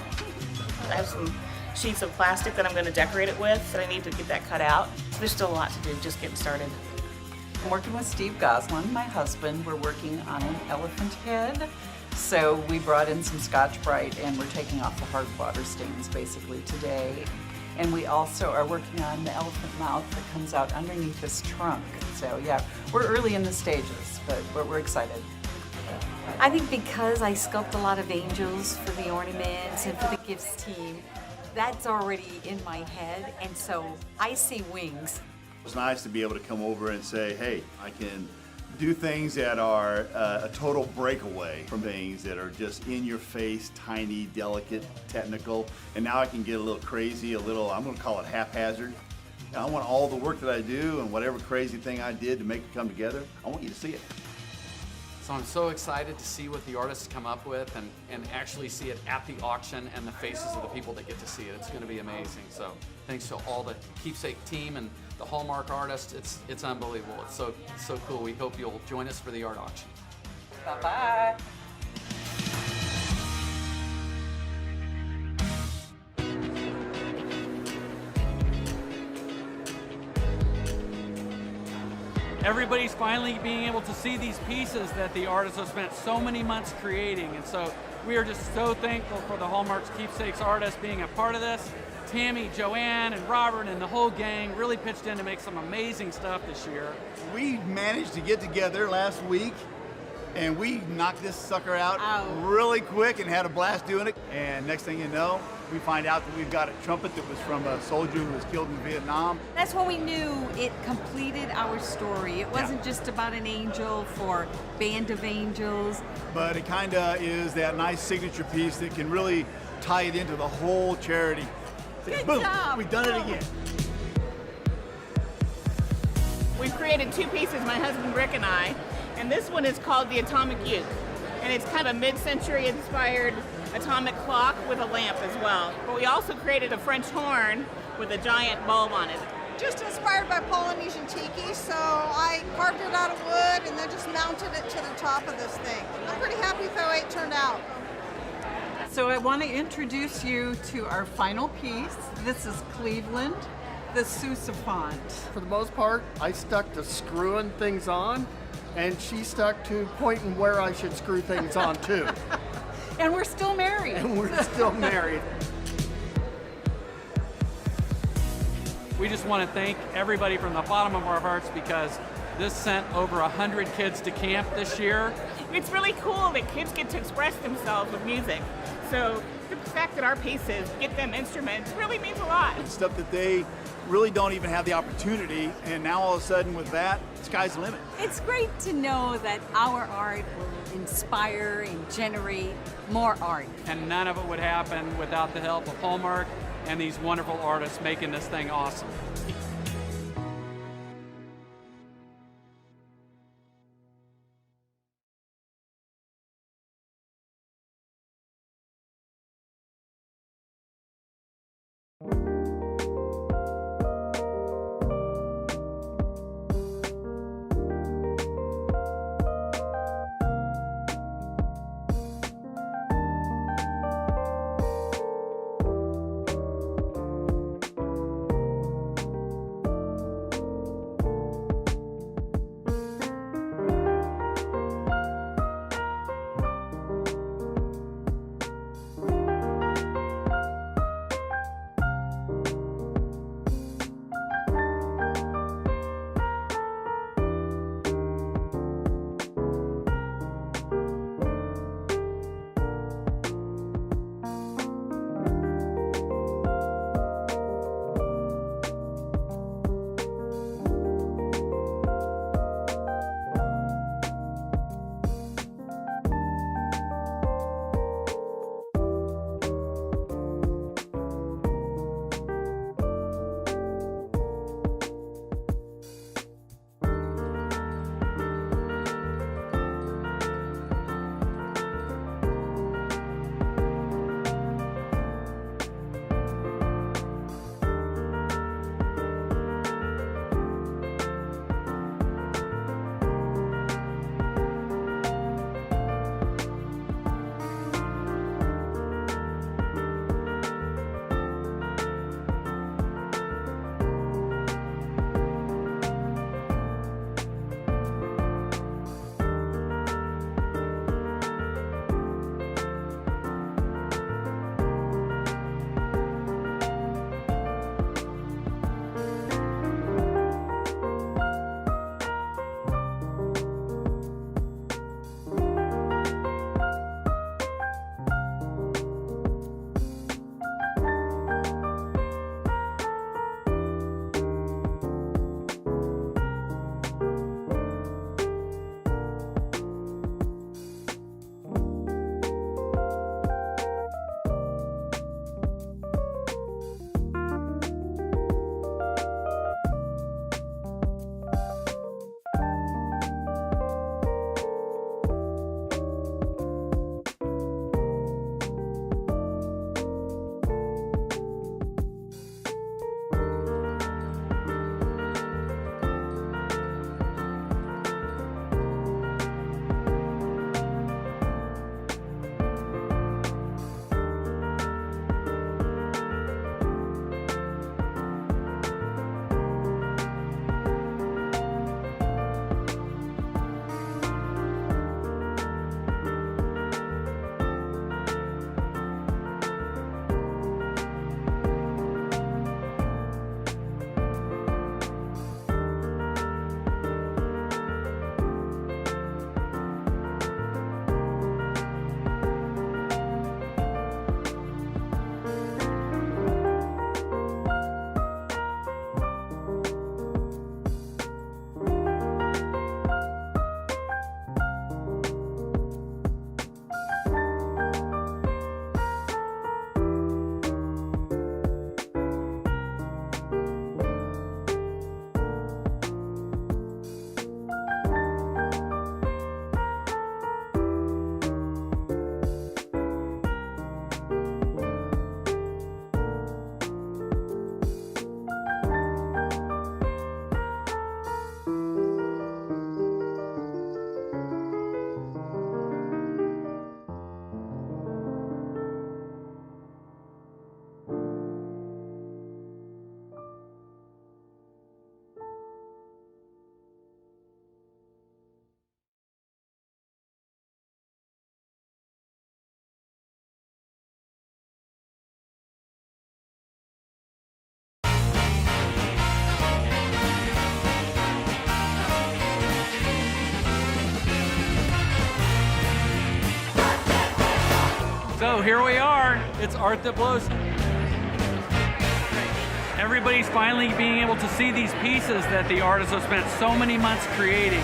I have some sheets of plastic that I'm going to decorate it with, but I need to get that cut out. So there's still a lot to do, just getting started. I'm working with Steve Goslin, my husband. We're working on an elephant head. So we brought in some Scotch-Brite and we're taking off the hard water stains basically today. And we also are working on the elephant mouth that comes out underneath his trunk. So yeah, we're early in the stages, but we're excited. I think because I sculpt a lot of angels for the ornaments and for the gifts team, that's already in my head, and so I see wings. It's nice to be able to come over and say, hey, I can do things that are a total breakaway from things that are just in your face, tiny, delicate, technical, and now I can get a little crazy, I'm going to call it haphazard. I want all the work that I do and whatever crazy thing I did to make it come together, I want you to see it. So I'm so excited to see what the artists come up with and actually see it at the auction and the faces of the people that get to see it. It's going to be amazing. So thanks to all the Keepsake team and the Hallmark artists. It's unbelievable. It's so cool. We hope you'll join us for the art auction. Bye-bye. Everybody's finally being able to see these pieces that the artists have spent so many months creating, and so we are just so thankful for the Hallmark's Keepsakes artists being a part of this. Tammy, Joanne, and Robert and the whole gang really pitched in to make some amazing stuff this year. We managed to get together last week and we knocked this sucker out really quick and had a blast doing it. And next thing you know, we find out that we've got a trumpet that was from a soldier who was killed in Vietnam. That's when we knew it completed our story. It wasn't just about an angel for Band of Angels. But it kind of is that nice signature piece that can really tie it into the whole charity. Good Boom, job. we've done it again. We've created two pieces, my husband Rick and I, and this one is called the Atomic Uke. And it's kind of a mid-century inspired atomic clock with a lamp as well. But we also created a French horn with a giant bulb on it. Just inspired by Polynesian tiki, so I carved it out of wood and then just mounted it to the top of this thing. I'm pretty happy with how it turned out. So I want to introduce you to our final piece. This is Cleveland, the sousaphant. For the most part, I stuck to screwing things on, and she stuck to pointing where I should screw things on too. And we're still married. And we're still married. We just want to thank everybody from the bottom of our hearts because this sent over 100 kids to camp this year. It's really cool that kids get to express themselves with music. So the fact that our pieces get them instruments really means a lot. Stuff that they really don't even have the opportunity, and now all of a sudden with that, sky's the limit. It's great to know that our art will inspire and generate more art. And none of it would happen without the help of Hallmark and these wonderful artists making this thing awesome. So here we are. It's Art That Blows. Everybody's finally being able to see these pieces that the artists have spent so many months creating.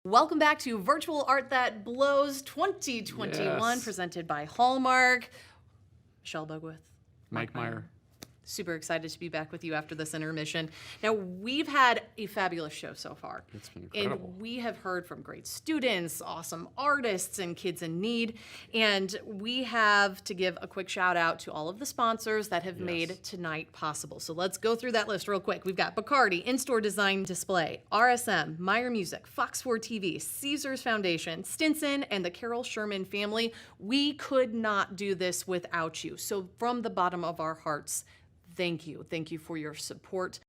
Welcome back to Virtual Art That Blows 2021, Yes. presented by Hallmark. Michelle Bogwith. Mike Meyer. Super excited to be back with you after this intermission. Now, we've had a fabulous show so far. It's been incredible. And we have heard from great students, awesome artists, and kids in need. And we have to give a quick shout out to all of the sponsors that have made tonight possible. So let's go through that list real quick. We've got Bacardi, In-Store Design Display, RSM, Meyer Music, Fox 4 TV, Caesars Foundation, Stinson, and the Carol Sherman family. We could not do this without you. So from the bottom of our hearts, thank you. Thank you for your support.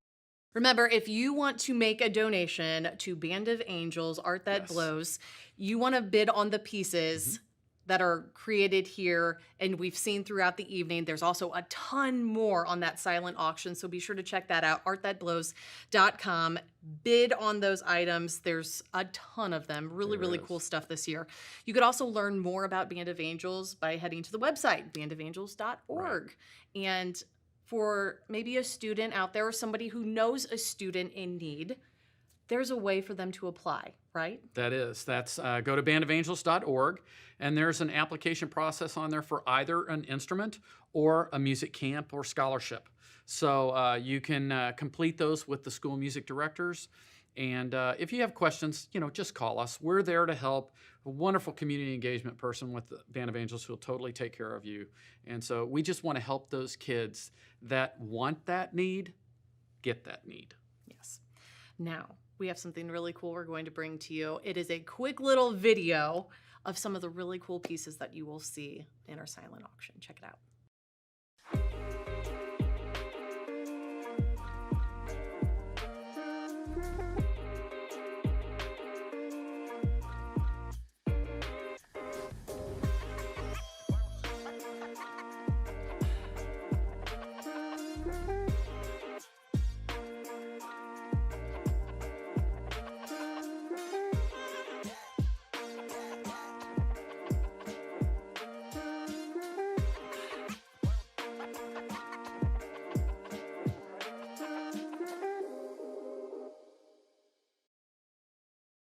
Remember, if you want to make a donation to Band of Angels, Art That Blows, you want to bid on the pieces that are created here and we've seen throughout the evening. There's also a ton more on that silent auction, so be sure to check that out, artthatblows.com. Bid on those items. There's a ton of them. Really cool stuff this year. You could also learn more about Band of Angels by heading to the website, bandofangels.org. And for maybe a student out there or somebody who knows a student in need, there's a way for them to apply, right? That's go to bandofangels.org, and there's an application process on there for either an instrument or a music camp or scholarship. So you can complete those with the school music directors. And if you have questions, just call us. We're there to help. A wonderful community engagement person with the Band of Angels who will totally take care of you. And so we just want to help those kids that want that need get that need. Yes. Now, we have something really cool we're going to bring to you. It is a quick little video of some of the really cool pieces that you will see in our silent auction. Check it out.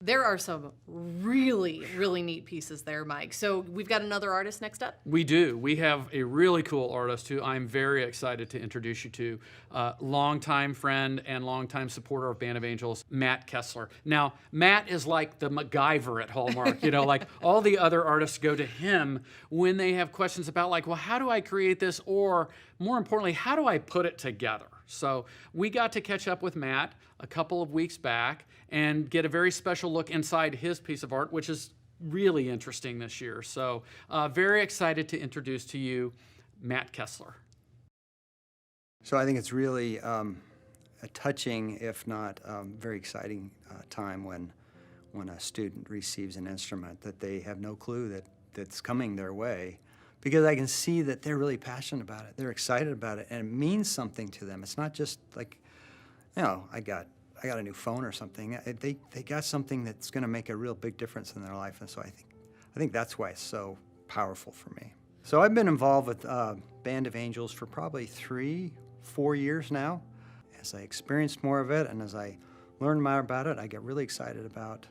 There are some really neat pieces there, Mike. So we've got another artist next up? We do. We have a really cool artist who I'm very excited to introduce you to. Longtime friend and longtime supporter of Band of Angels, Matt Kessler. Now, Matt is like the MacGyver at Hallmark. Like all the other artists go to him when they have questions about like, well, how do I create this? Or more importantly, how do I put it together? So we got to catch up with Matt a couple of weeks back and get a very special look inside his piece of art, which is really interesting this year. So very excited to introduce to you Matt Kessler. So I think it's really a touching, if not very exciting time when a student receives an instrument that they have no clue that's coming their way. Because I can see that they're really passionate about it. They're excited about it, and it means something to them. It's not just like, I got a new phone or something. They got something that's going to make a real big difference in their life, and so I think that's why it's so powerful for me. So I've been involved with Band of Angels for probably 3-4 years now. As I experienced more of it, and as I learned more about it, I get really excited about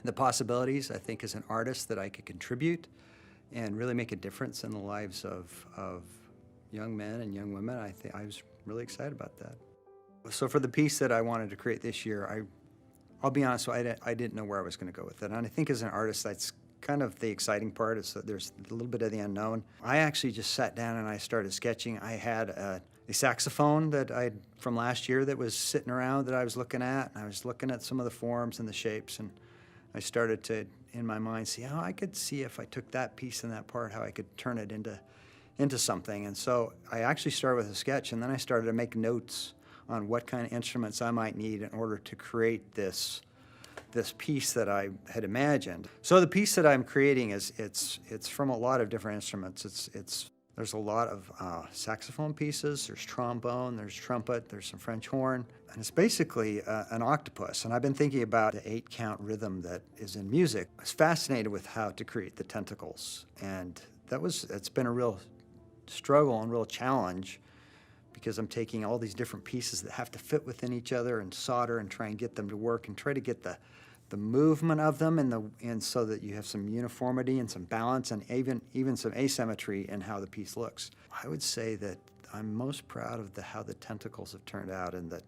the possibilities. I think as an artist that I could contribute and really make a difference in the lives of young men and young women. I was really excited about that. So for the piece that I wanted to create this year, I'll be honest, I didn't know where I was going to go with it. And I think as an artist, that's kind of the exciting part, is that there's a little bit of the unknown. I actually just sat down and I started sketching. I had a saxophone that from last year that was sitting around that I was looking at, and I was looking at some of the forms and the shapes, and I started to, in my mind, see how I could see if I took that piece and that part, how I could turn it into something. And so I actually started with a sketch, and then I started to make notes on what kind of instruments I might need in order to create this piece that I had imagined. So the piece that I'm creating it's from a lot of different instruments. There's a lot of saxophone pieces, there's trombone, there's trumpet, there's some French horn, and it's basically an octopus. And I've been thinking about the 8-count rhythm that is in music. I was fascinated with how to create the tentacles, and it's been a real struggle and real challenge, because I'm taking all these different pieces that have to fit within each other and solder and try and get them to work and try to get the movement of them and so that you have some uniformity and some balance and even some asymmetry in how the piece looks. I would say that I'm most proud of how the tentacles have turned out, and that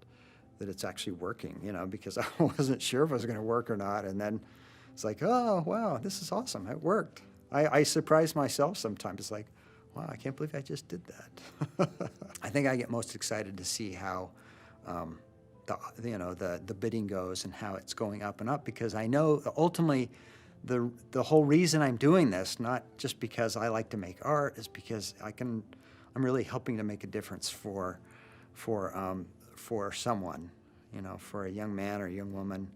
it's actually working, because I wasn't sure if it was going to work or not, and then it's like, oh, wow, this is awesome, it worked. I surprise myself sometimes. It's like, wow, I can't believe I just did that. I think I get most excited to see how the bidding goes and how it's going up and up, because I know ultimately the whole reason I'm doing this, not just because I like to make art, is because I'm really helping to make a difference for someone, for a young man or a young woman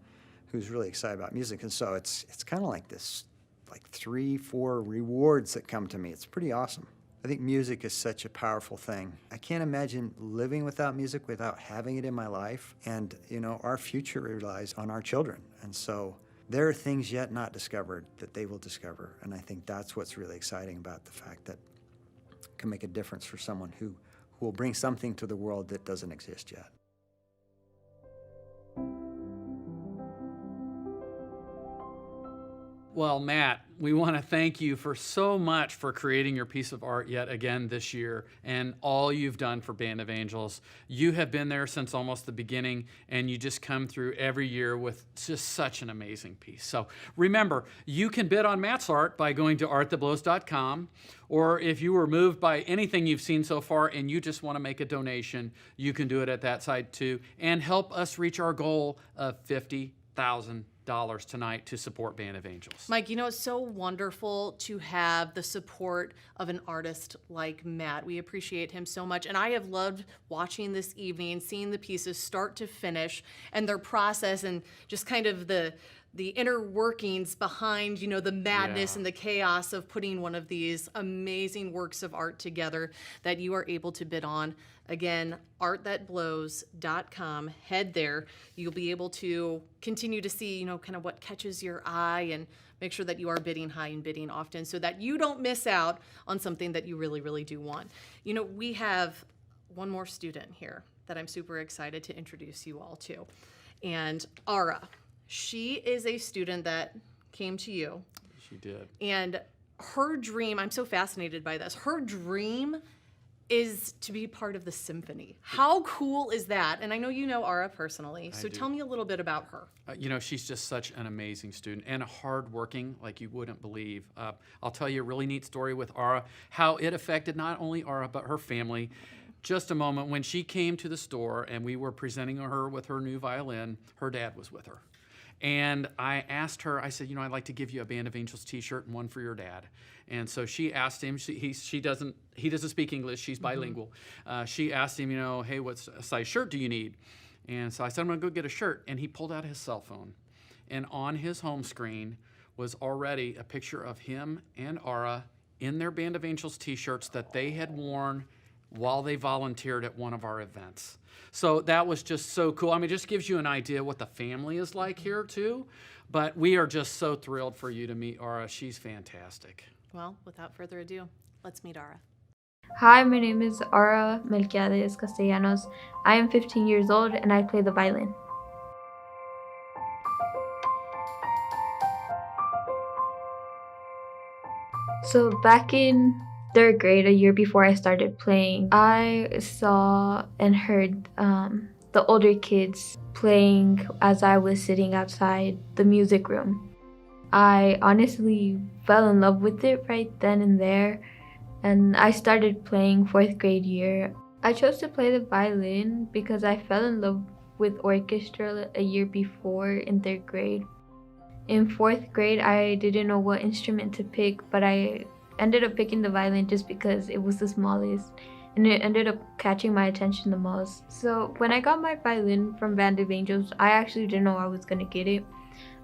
who's really excited about music. And so it's kind of like this, like 3-4 rewards that come to me. It's pretty awesome. I think music is such a powerful thing. I can't imagine living without music, without having it in my life. And, our future relies on our children. And so there are things yet not discovered that they will discover. And I think that's what's really exciting about the fact that it can make a difference for someone who will bring something to the world that doesn't exist yet. Well, Matt, we want to thank you for so much for creating your piece of art yet again this year, and all you've done for Band of Angels. You have been there since almost the beginning, and you just come through every year with just such an amazing piece. So remember, you can bid on Matt's art by going to artthatblows.com, or if you were moved by anything you've seen so far and you just want to make a donation, you can do it at that site too, and help us reach our goal of $50,000 tonight to support Band of Angels. Mike, it's so wonderful to have the support of an artist like Matt. We appreciate him so much, and I have loved watching this evening, seeing the pieces start to finish and their process, and just kind of the inner workings behind, the madness and the chaos of putting one of these amazing works of art together that you are able to bid on. Again, artthatblows.com. Head there. You'll be able to continue to see, kind of what catches your eye, and make sure that you are bidding high and bidding often so that you don't miss out on something that you really, really do want. We have one more student here that I'm super excited to introduce you all to. And Ara, she is a student that came to you. She did. And her dream, I'm so fascinated by this, her dream is to be part of the symphony. How cool is that? And I know you know Ara personally, so tell me a little bit about her. She's just such an amazing student and hardworking like you wouldn't believe. I'll tell you a really neat story with Ara, how it affected not only Ara, but her family. Just a moment, when she came to the store and we were presenting her with her new violin, her dad was with her. And I asked her, I said, I'd like to give you a Band of Angels t-shirt and one for your dad. And so she asked him, he doesn't speak English, she's bilingual. She asked him, hey, what size shirt do you need? And so I said, I'm gonna go get a shirt. And he pulled out his cell phone. And on his home screen was already a picture of him and Ara in their Band of Angels t-shirts that they had worn while they volunteered at one of our events. So that was just so cool. It just gives you an idea what the family is like here too. But we are just so thrilled for you to meet Ara. She's fantastic. Well, without further ado, let's meet Ara. Hi, my name is Ara Melquiades Castellanos. I am 15 years old and I play the violin. So back in 3rd grade, a year before I started playing, I saw and heard the the older kids playing as I was sitting outside the music room. I honestly fell in love with it right then and there, and I started playing 4th grade year. I chose to play the violin because I fell in love with orchestra a year before in 3rd grade. In 4th grade, I didn't know what instrument to pick, but I ended up picking the violin just because it was the smallest, and it ended up catching my attention the most. So when I got my violin from Band of Angels, I actually didn't know I was gonna get it.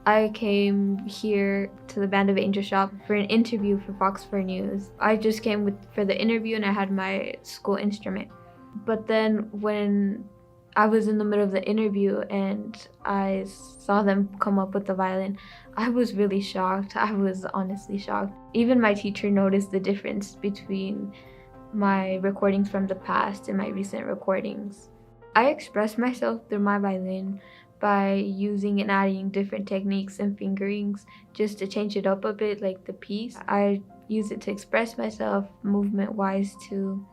I came here to the Band of Angels shop for an interview for Fox 4 News. I just came for the interview and I had my school instrument. But then when I was in the middle of the interview and I saw them come up with the violin, I was really shocked. I was honestly shocked. Even my teacher noticed the difference between my recordings from the past and my recent recordings. I express myself through my violin by using and adding different techniques and fingerings just to change it up a bit, like the piece. I use it to express myself movement-wise too.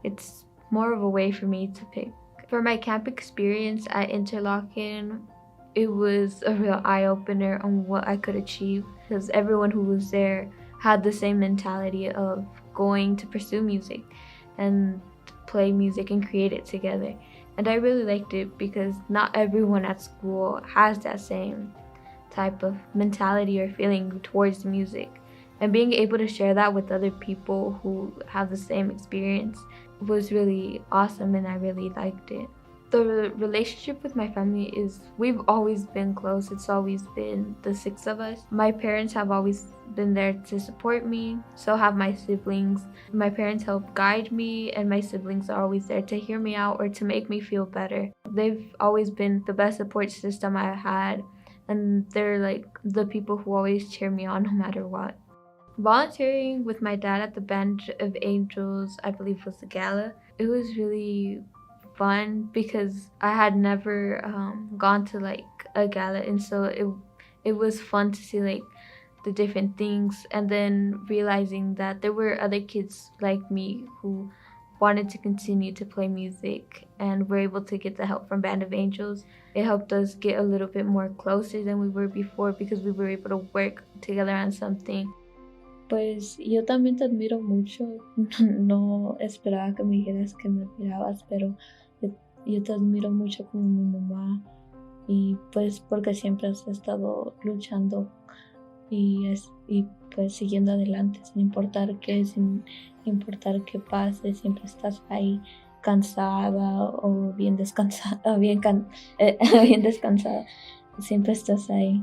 It's more of a way for me to pick. For my camp experience at Interlochen, it was a real eye-opener on what I could achieve because everyone who was there had the same mentality of going to pursue music and play music and create it together. And I really liked it because not everyone at school has that same type of mentality or feeling towards music. And being able to share that with other people who have the same experience was really awesome, and I really liked it. The relationship with my family is, we've always been close. It's always been the 6 of us. My parents have always been there to support me, so have my siblings. My parents help guide me, and my siblings are always there to hear me out or to make me feel better. They've always been the best support system I've had, and they're like the people who always cheer me on no matter what. Volunteering with my dad at the Band of Angels, I believe was the gala, it was really fun because I had never gone to like a gala, and so it was fun to see like the different things, and then realizing that there were other kids like me who wanted to continue to play music and were able to get the help from Band of Angels. It helped us get a little bit more closer than we were before because we were able to work together on something. Pues yo también te admiro mucho. No esperaba que me dijeras que me admirabas, pero yo te admiro mucho como mi mamá, y pues porque siempre has estado luchando y pues siguiendo adelante sin importar qué pase, siempre estás ahí cansada o bien descansada, bien descansada, siempre estás ahí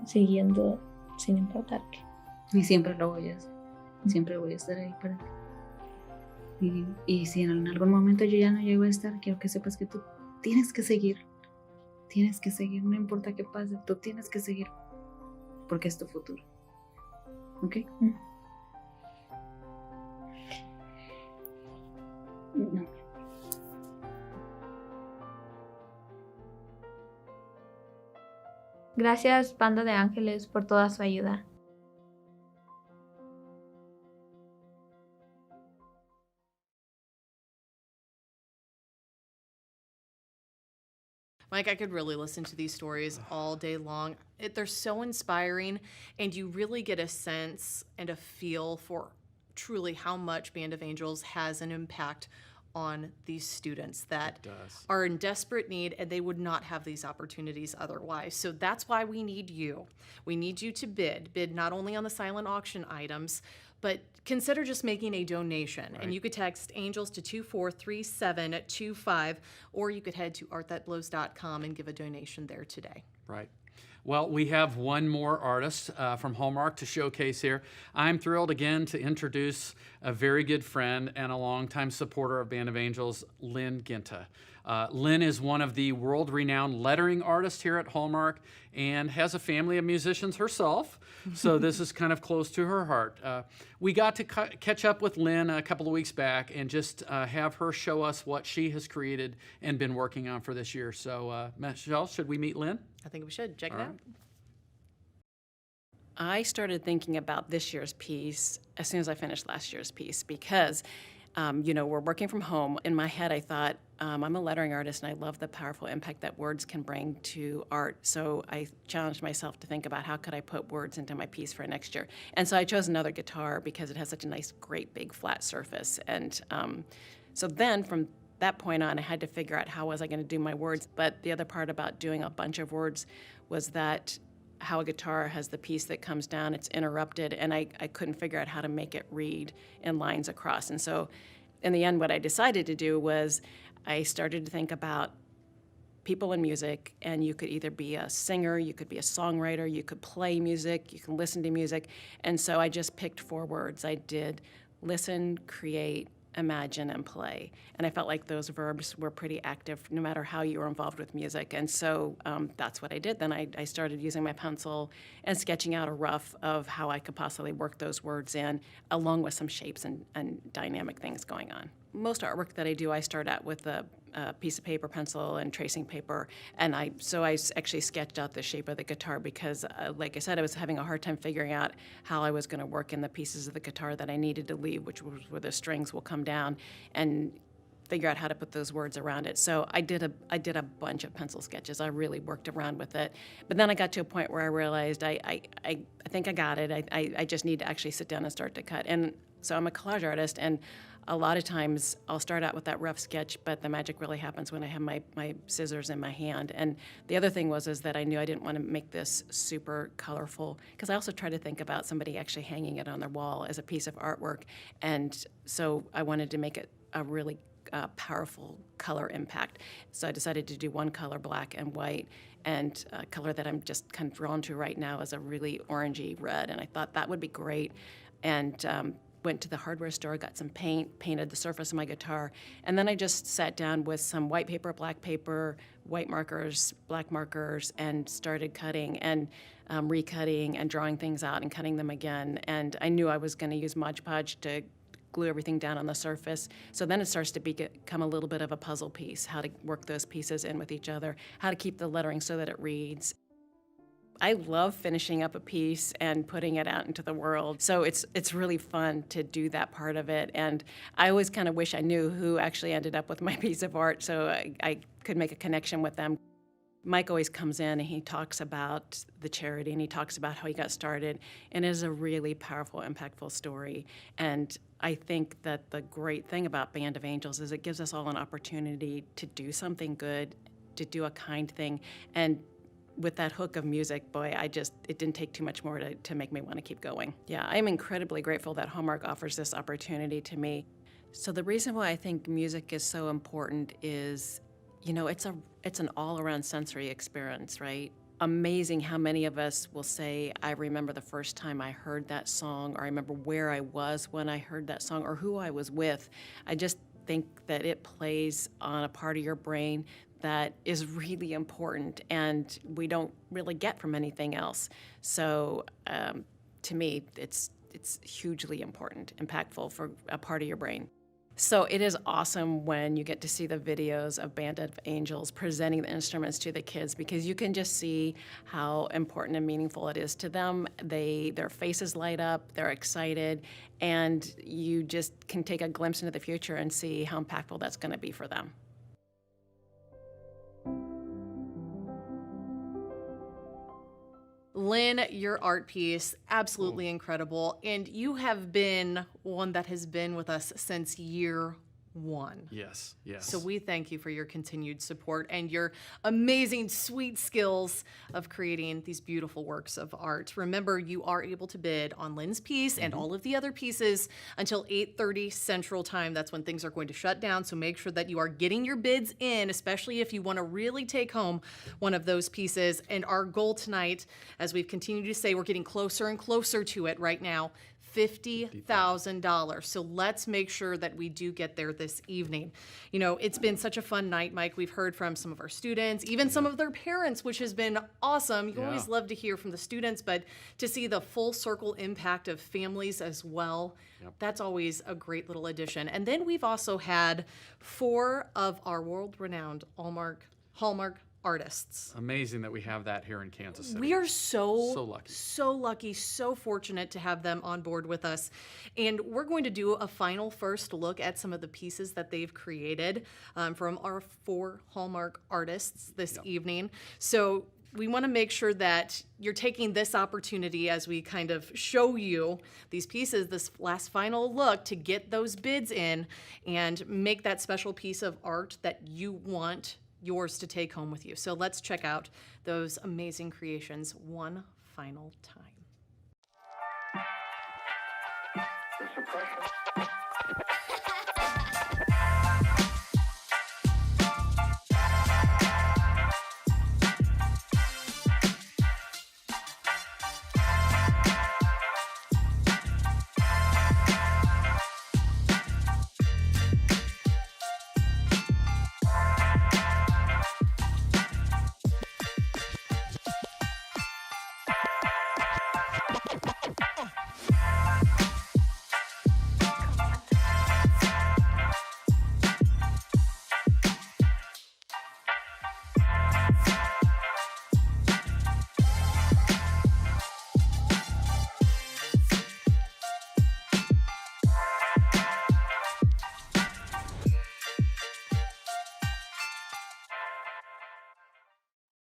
siguiendo sin importar qué. Y siempre lo voy a hacer. Siempre voy a estar ahí para ti. Y si en algún momento yo ya no llego a estar, quiero que sepas que tú tienes que seguir. Tienes que seguir, no importa qué pase, tú tienes que seguir. Porque es tu futuro. ¿Ok? No. Gracias, Banda de Ángeles, por toda su ayuda. Mike, I could really listen to these stories all day long. They're so inspiring, and you really get a sense and a feel for truly how much Band of Angels has an impact on these students that are in desperate need, and they would not have these opportunities otherwise. So that's why we need you. We need you to bid not only on the silent auction items, but consider just making a donation. Right. And you could text ANGELS to 243725, or you could head to artthatblows.com and give a donation there today. Right. Well, we have one more artist from Hallmark to showcase here. I'm thrilled again to introduce a very good friend and a longtime supporter of Band of Angels, Lynn Ginta. Lynn is one of the world-renowned lettering artists here at Hallmark and has a family of musicians herself, so this is kind of close to her heart. We got to catch up with Lynn a couple of weeks back and just have her show us what she has created and been working on for this year. So, Michelle, should we meet Lynn? I think we should. Check it out. I started thinking about this year's piece as soon as I finished last year's piece because, we're working from home. In my head, I thought, I'm a lettering artist, and I love the powerful impact that words can bring to art. So I challenged myself to think about how could I put words into my piece for next year. And so I chose another guitar because it has such a nice, great, big, flat surface. And so then from that point on, I had to figure out how was I going to do my words. But the other part about doing a bunch of words was that how a guitar has the piece that comes down, it's interrupted, and I couldn't figure out how to make it read in lines across. And so in the end, what I decided to do was I started to think about people in music, and you could either be a singer, you could be a songwriter, you could play music, you can listen to music. And so I just picked 4 words. I did listen, create, imagine, and play. And I felt like those verbs were pretty active no matter how you were involved with music. And so that's what I did. Then I started using my pencil and sketching out a rough of how I could possibly work those words in, along with some shapes and dynamic things going on. Most artwork that I do, I start out with a piece of paper, pencil, and tracing paper. And I actually sketched out the shape of the guitar because, like I said, I was having a hard time figuring out how I was going to work in the pieces of the guitar that I needed to leave, which was where the strings will come down, and figure out how to put those words around it. So I did a bunch of pencil sketches. I really worked around with it. But then I got to a point where I realized I think I got it. I just need to actually sit down and start to cut. And so I'm a collage artist, and a lot of times I'll start out with that rough sketch, but the magic really happens when I have my scissors in my hand. And the other thing is that I knew I didn't want to make this super colorful, because I also try to think about somebody actually hanging it on their wall as a piece of artwork. And so I wanted to make it a really powerful color impact. So I decided to do one color, black and white, and a color that I'm just kind of drawn to right now is a really orangey red. And I thought that would be great. And went to the hardware store, got some paint, painted the surface of my guitar, and then I just sat down with some white paper, black paper, white markers, black markers, and started cutting and recutting and drawing things out and cutting them again. And I knew I was going to use Mod Podge to glue everything down on the surface. So then it starts to become a little bit of a puzzle piece, how to work those pieces in with each other, how to keep the lettering so that it reads. I love finishing up a piece and putting it out into the world. So it's really fun to do that part of it. And I always kind of wish I knew who actually ended up with my piece of art so I could make a connection with them. Mike always comes in and he talks about the charity and he talks about how he got started, and it is a really powerful, impactful story. And I think that the great thing about Band of Angels is it gives us all an opportunity to do something good, to do a kind thing. And with that hook of music, boy, it didn't take too much more to make me want to keep going. Yeah, I'm incredibly grateful that Hallmark offers this opportunity to me. So the reason why I think music is so important is, it's an all-around sensory experience, right? Amazing how many of us will say, I remember the first time I heard that song, or I remember where I was when I heard that song, or who I was with. I just think that it plays on a part of your brain that is really important and we don't really get from anything else. So to me, it's hugely important, impactful for a part of your brain. So it is awesome when you get to see the videos of Band of Angels presenting the instruments to the kids, because you can just see how important and meaningful it is to them. Their faces light up, they're excited, and you just can take a glimpse into the future and see how impactful that's going to be for them. Lynn, your art piece, absolutely incredible. And you have been one that has been with us since year one. Yes. So we thank you for your continued support and your amazing, sweet skills of creating these beautiful works of art. Remember, you are able to bid on Lynn's piece and all of the other pieces until 8:30 Central Time. That's when things are going to shut down. So make sure that you are getting your bids in, especially if you want to really take home one of those pieces. And our goal tonight, as we've continued to say, we're getting closer and closer to it right now, $50,000. So let's make sure that we do get there this evening. It's been such a fun night, Mike. We've heard from some of our students, even some of their parents, which has been awesome. You always love to hear from the students, but to see the full circle impact of families as well, that's always a great little addition. And then we've also had 4 of our world-renowned Hallmark artists. Amazing that we have that here in Kansas City. We are so lucky. So lucky, so fortunate to have them on board with us. And we're going to do a final first look at some of the pieces that they've created from our 4 Hallmark artists this evening. So we want to make sure that you're taking this opportunity as we kind of show you these pieces, this last final look, to get those bids in and make that special piece of art that you want yours to take home with you. So let's check out those amazing creations one final time.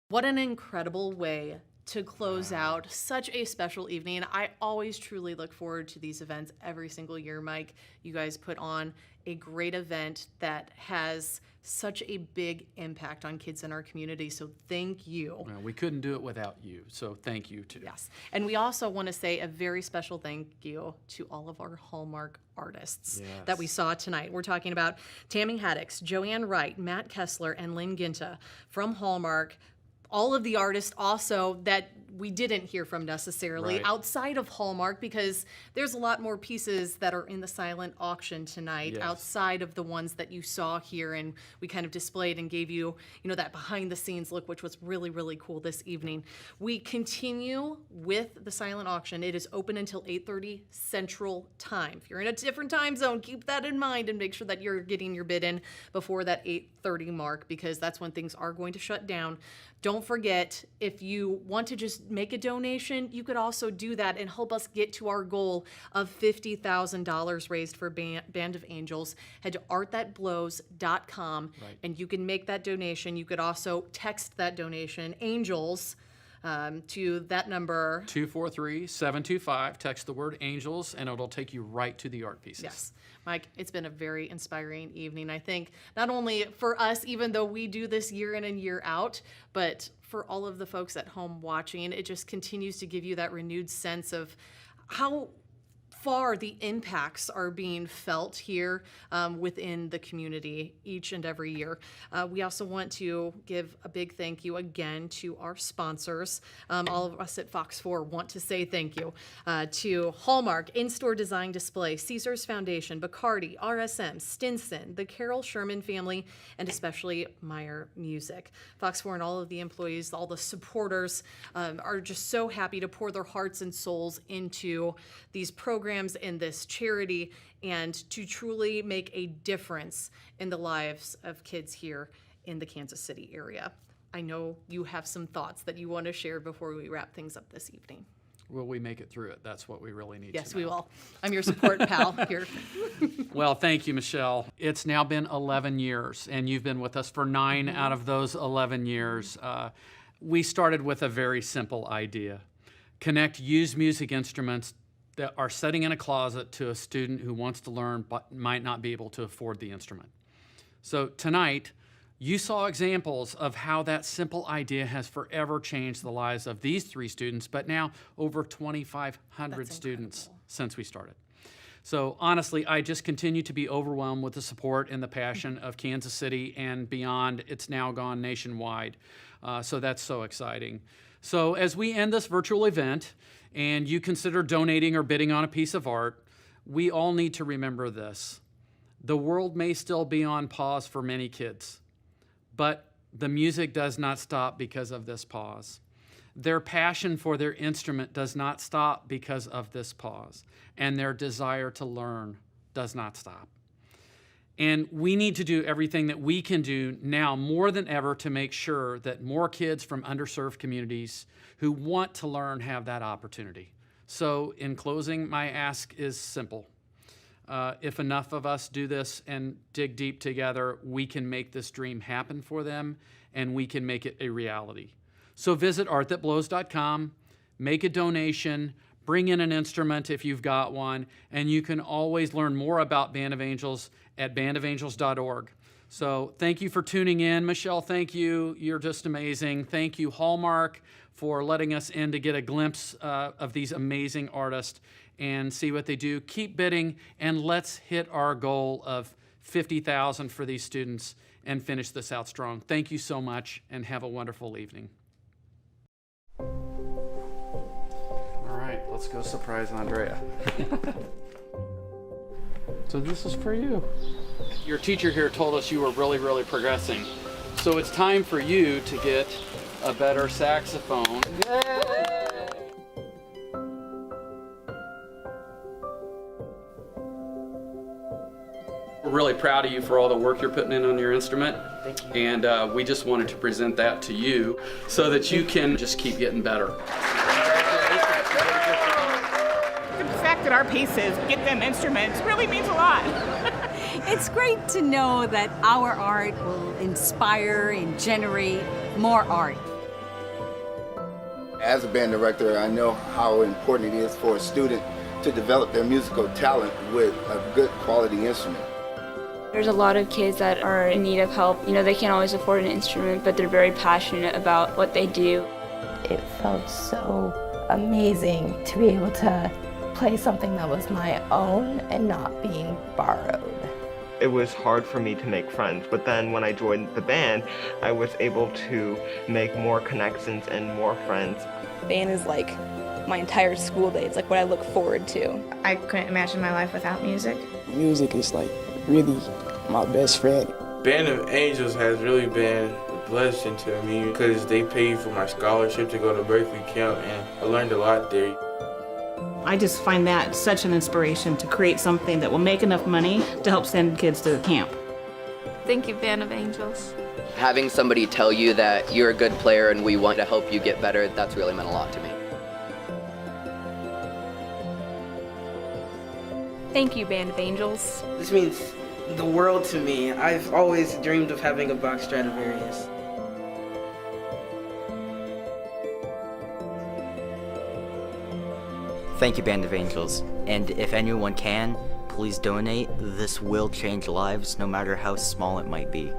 What an incredible way to close out such a special evening. I always truly look forward to these events every single year, Mike. You guys put on a great event that has such a big impact on kids in our community, so thank you. Well, we couldn't do it without you, so thank you too. Yes, and we also want to say a very special thank you to all of our Hallmark artists that we saw tonight. We're talking about Tammy Haddix, Joanne Wright, Matt Kessler, and Lynn Ginta from Hallmark. All of the artists also that we didn't hear from necessarily outside of Hallmark, because there's a lot more pieces that are in the silent auction tonight outside of the ones that you saw here, and we kind of displayed and gave you, that behind the scenes look, which was really, really cool this evening. We continue with the silent auction. It is open until 8:30 Central Time. If you're in a different time zone, keep that in mind and make sure that you're getting your bid in before that 8:30 mark, because that's when things are going to shut down. Don't forget, if you want to just make a donation, you could also do that and help us get to our goal of $50,000 raised for Band of Angels. Head to artthatblows.com and you can make that donation. You could also text that donation, Angels, to that number. 243-725. Text the word Angels and it'll take you right to the art pieces. Yes. Mike, it's been a very inspiring evening. I think not only for us, even though we do this year in and year out, but for all of the folks at home watching, it just continues to give you that renewed sense of how far the impacts are being felt here within the community each and every year. We also want to give a big thank you again to our sponsors. All of us at Fox 4 want to say thank you to Hallmark, In-Store Design Display, Caesars Foundation, Bacardi, RSM, Stinson, the Carol Sherman family, and especially Meyer Music. Fox 4 and all of the employees, all the supporters are just so happy to pour their hearts and souls into these programs in this charity and to truly make a difference in the lives of kids here in the Kansas City area. I know you have some thoughts that you want to share before we wrap things up this evening. Will we make it through it? That's what we really need Yes, to know. we will. I'm your support pal here. Well, thank you, Michelle. It's now been 11 years, and you've been with us for 9 out of those 11 years. We started with a very simple idea. Connect used music instruments that are sitting in a closet to a student who wants to learn but might not be able to afford the instrument. So tonight, you saw examples of how that simple idea has forever changed the lives of these 3 students, but now over 2,500 students since we started. So honestly, I just continue to be overwhelmed with the support and the passion of Kansas City and beyond. It's now gone nationwide. So that's so exciting. So as we end this virtual event and you consider donating or bidding on a piece of art, we all need to remember this. The world may still be on pause for many kids, but the music does not stop because of this pause. Their passion for their instrument does not stop because of this pause, and their desire to learn does not stop. And we need to do everything that we can do now more than ever to make sure that more kids from underserved communities who want to learn have that opportunity. So in closing, my ask is simple. If enough of us do this and dig deep together, we can make this dream happen for them, and we can make it a reality. So visit artthatblows.com, make a donation, bring in an instrument if you've got one, and you can always learn more about Band of Angels at bandofangels.org. So thank you for tuning in. Michelle, thank you. You're just amazing. Thank you, Hallmark, for letting us in to get a glimpse of these amazing artists and see what they do. Keep bidding, and let's hit our goal of $50,000 for these students and finish this out strong. Thank you so much, and have a wonderful evening. All right, let's go surprise Andrea. So this is for you. Your teacher here told us you were really progressing. So it's time for you to get a better saxophone. Yay! We're really proud of you for all the work you're putting in on your instrument. Thank you. And we just wanted to present that to you so that you can just keep getting better. The fact that our pieces get them instruments really means a lot. It's great to know that our art will inspire and generate more art. As a band director, I know how important it is for a student to develop their musical talent with a good quality instrument. There's a lot of kids that are in need of help. You know, they can't always afford an instrument, but they're very passionate about what they do. It felt so amazing to be able to play something that was my own and not being borrowed. It was hard for me to make friends, but then when I joined the band, I was able to make more connections and more friends. Band is like my entire school day. It's like what I look forward to. I couldn't imagine my life without music. Music is like really my best friend. Band of Angels has really been a blessing to me because they paid for my scholarship to go to Berkeley Camp, and I learned a lot there. I just find that such an inspiration to create something that will make enough money to help send kids to camp. Thank you, Band of Angels. Having somebody tell you that you're a good player and we want to help you get better, that's really meant a lot to me. Thank you, Band of Angels. This means the world to me. I've always dreamed of having a Bach Stradivarius. Thank you, Band of Angels. And if anyone can, please donate. This will change lives, no matter how small it might be.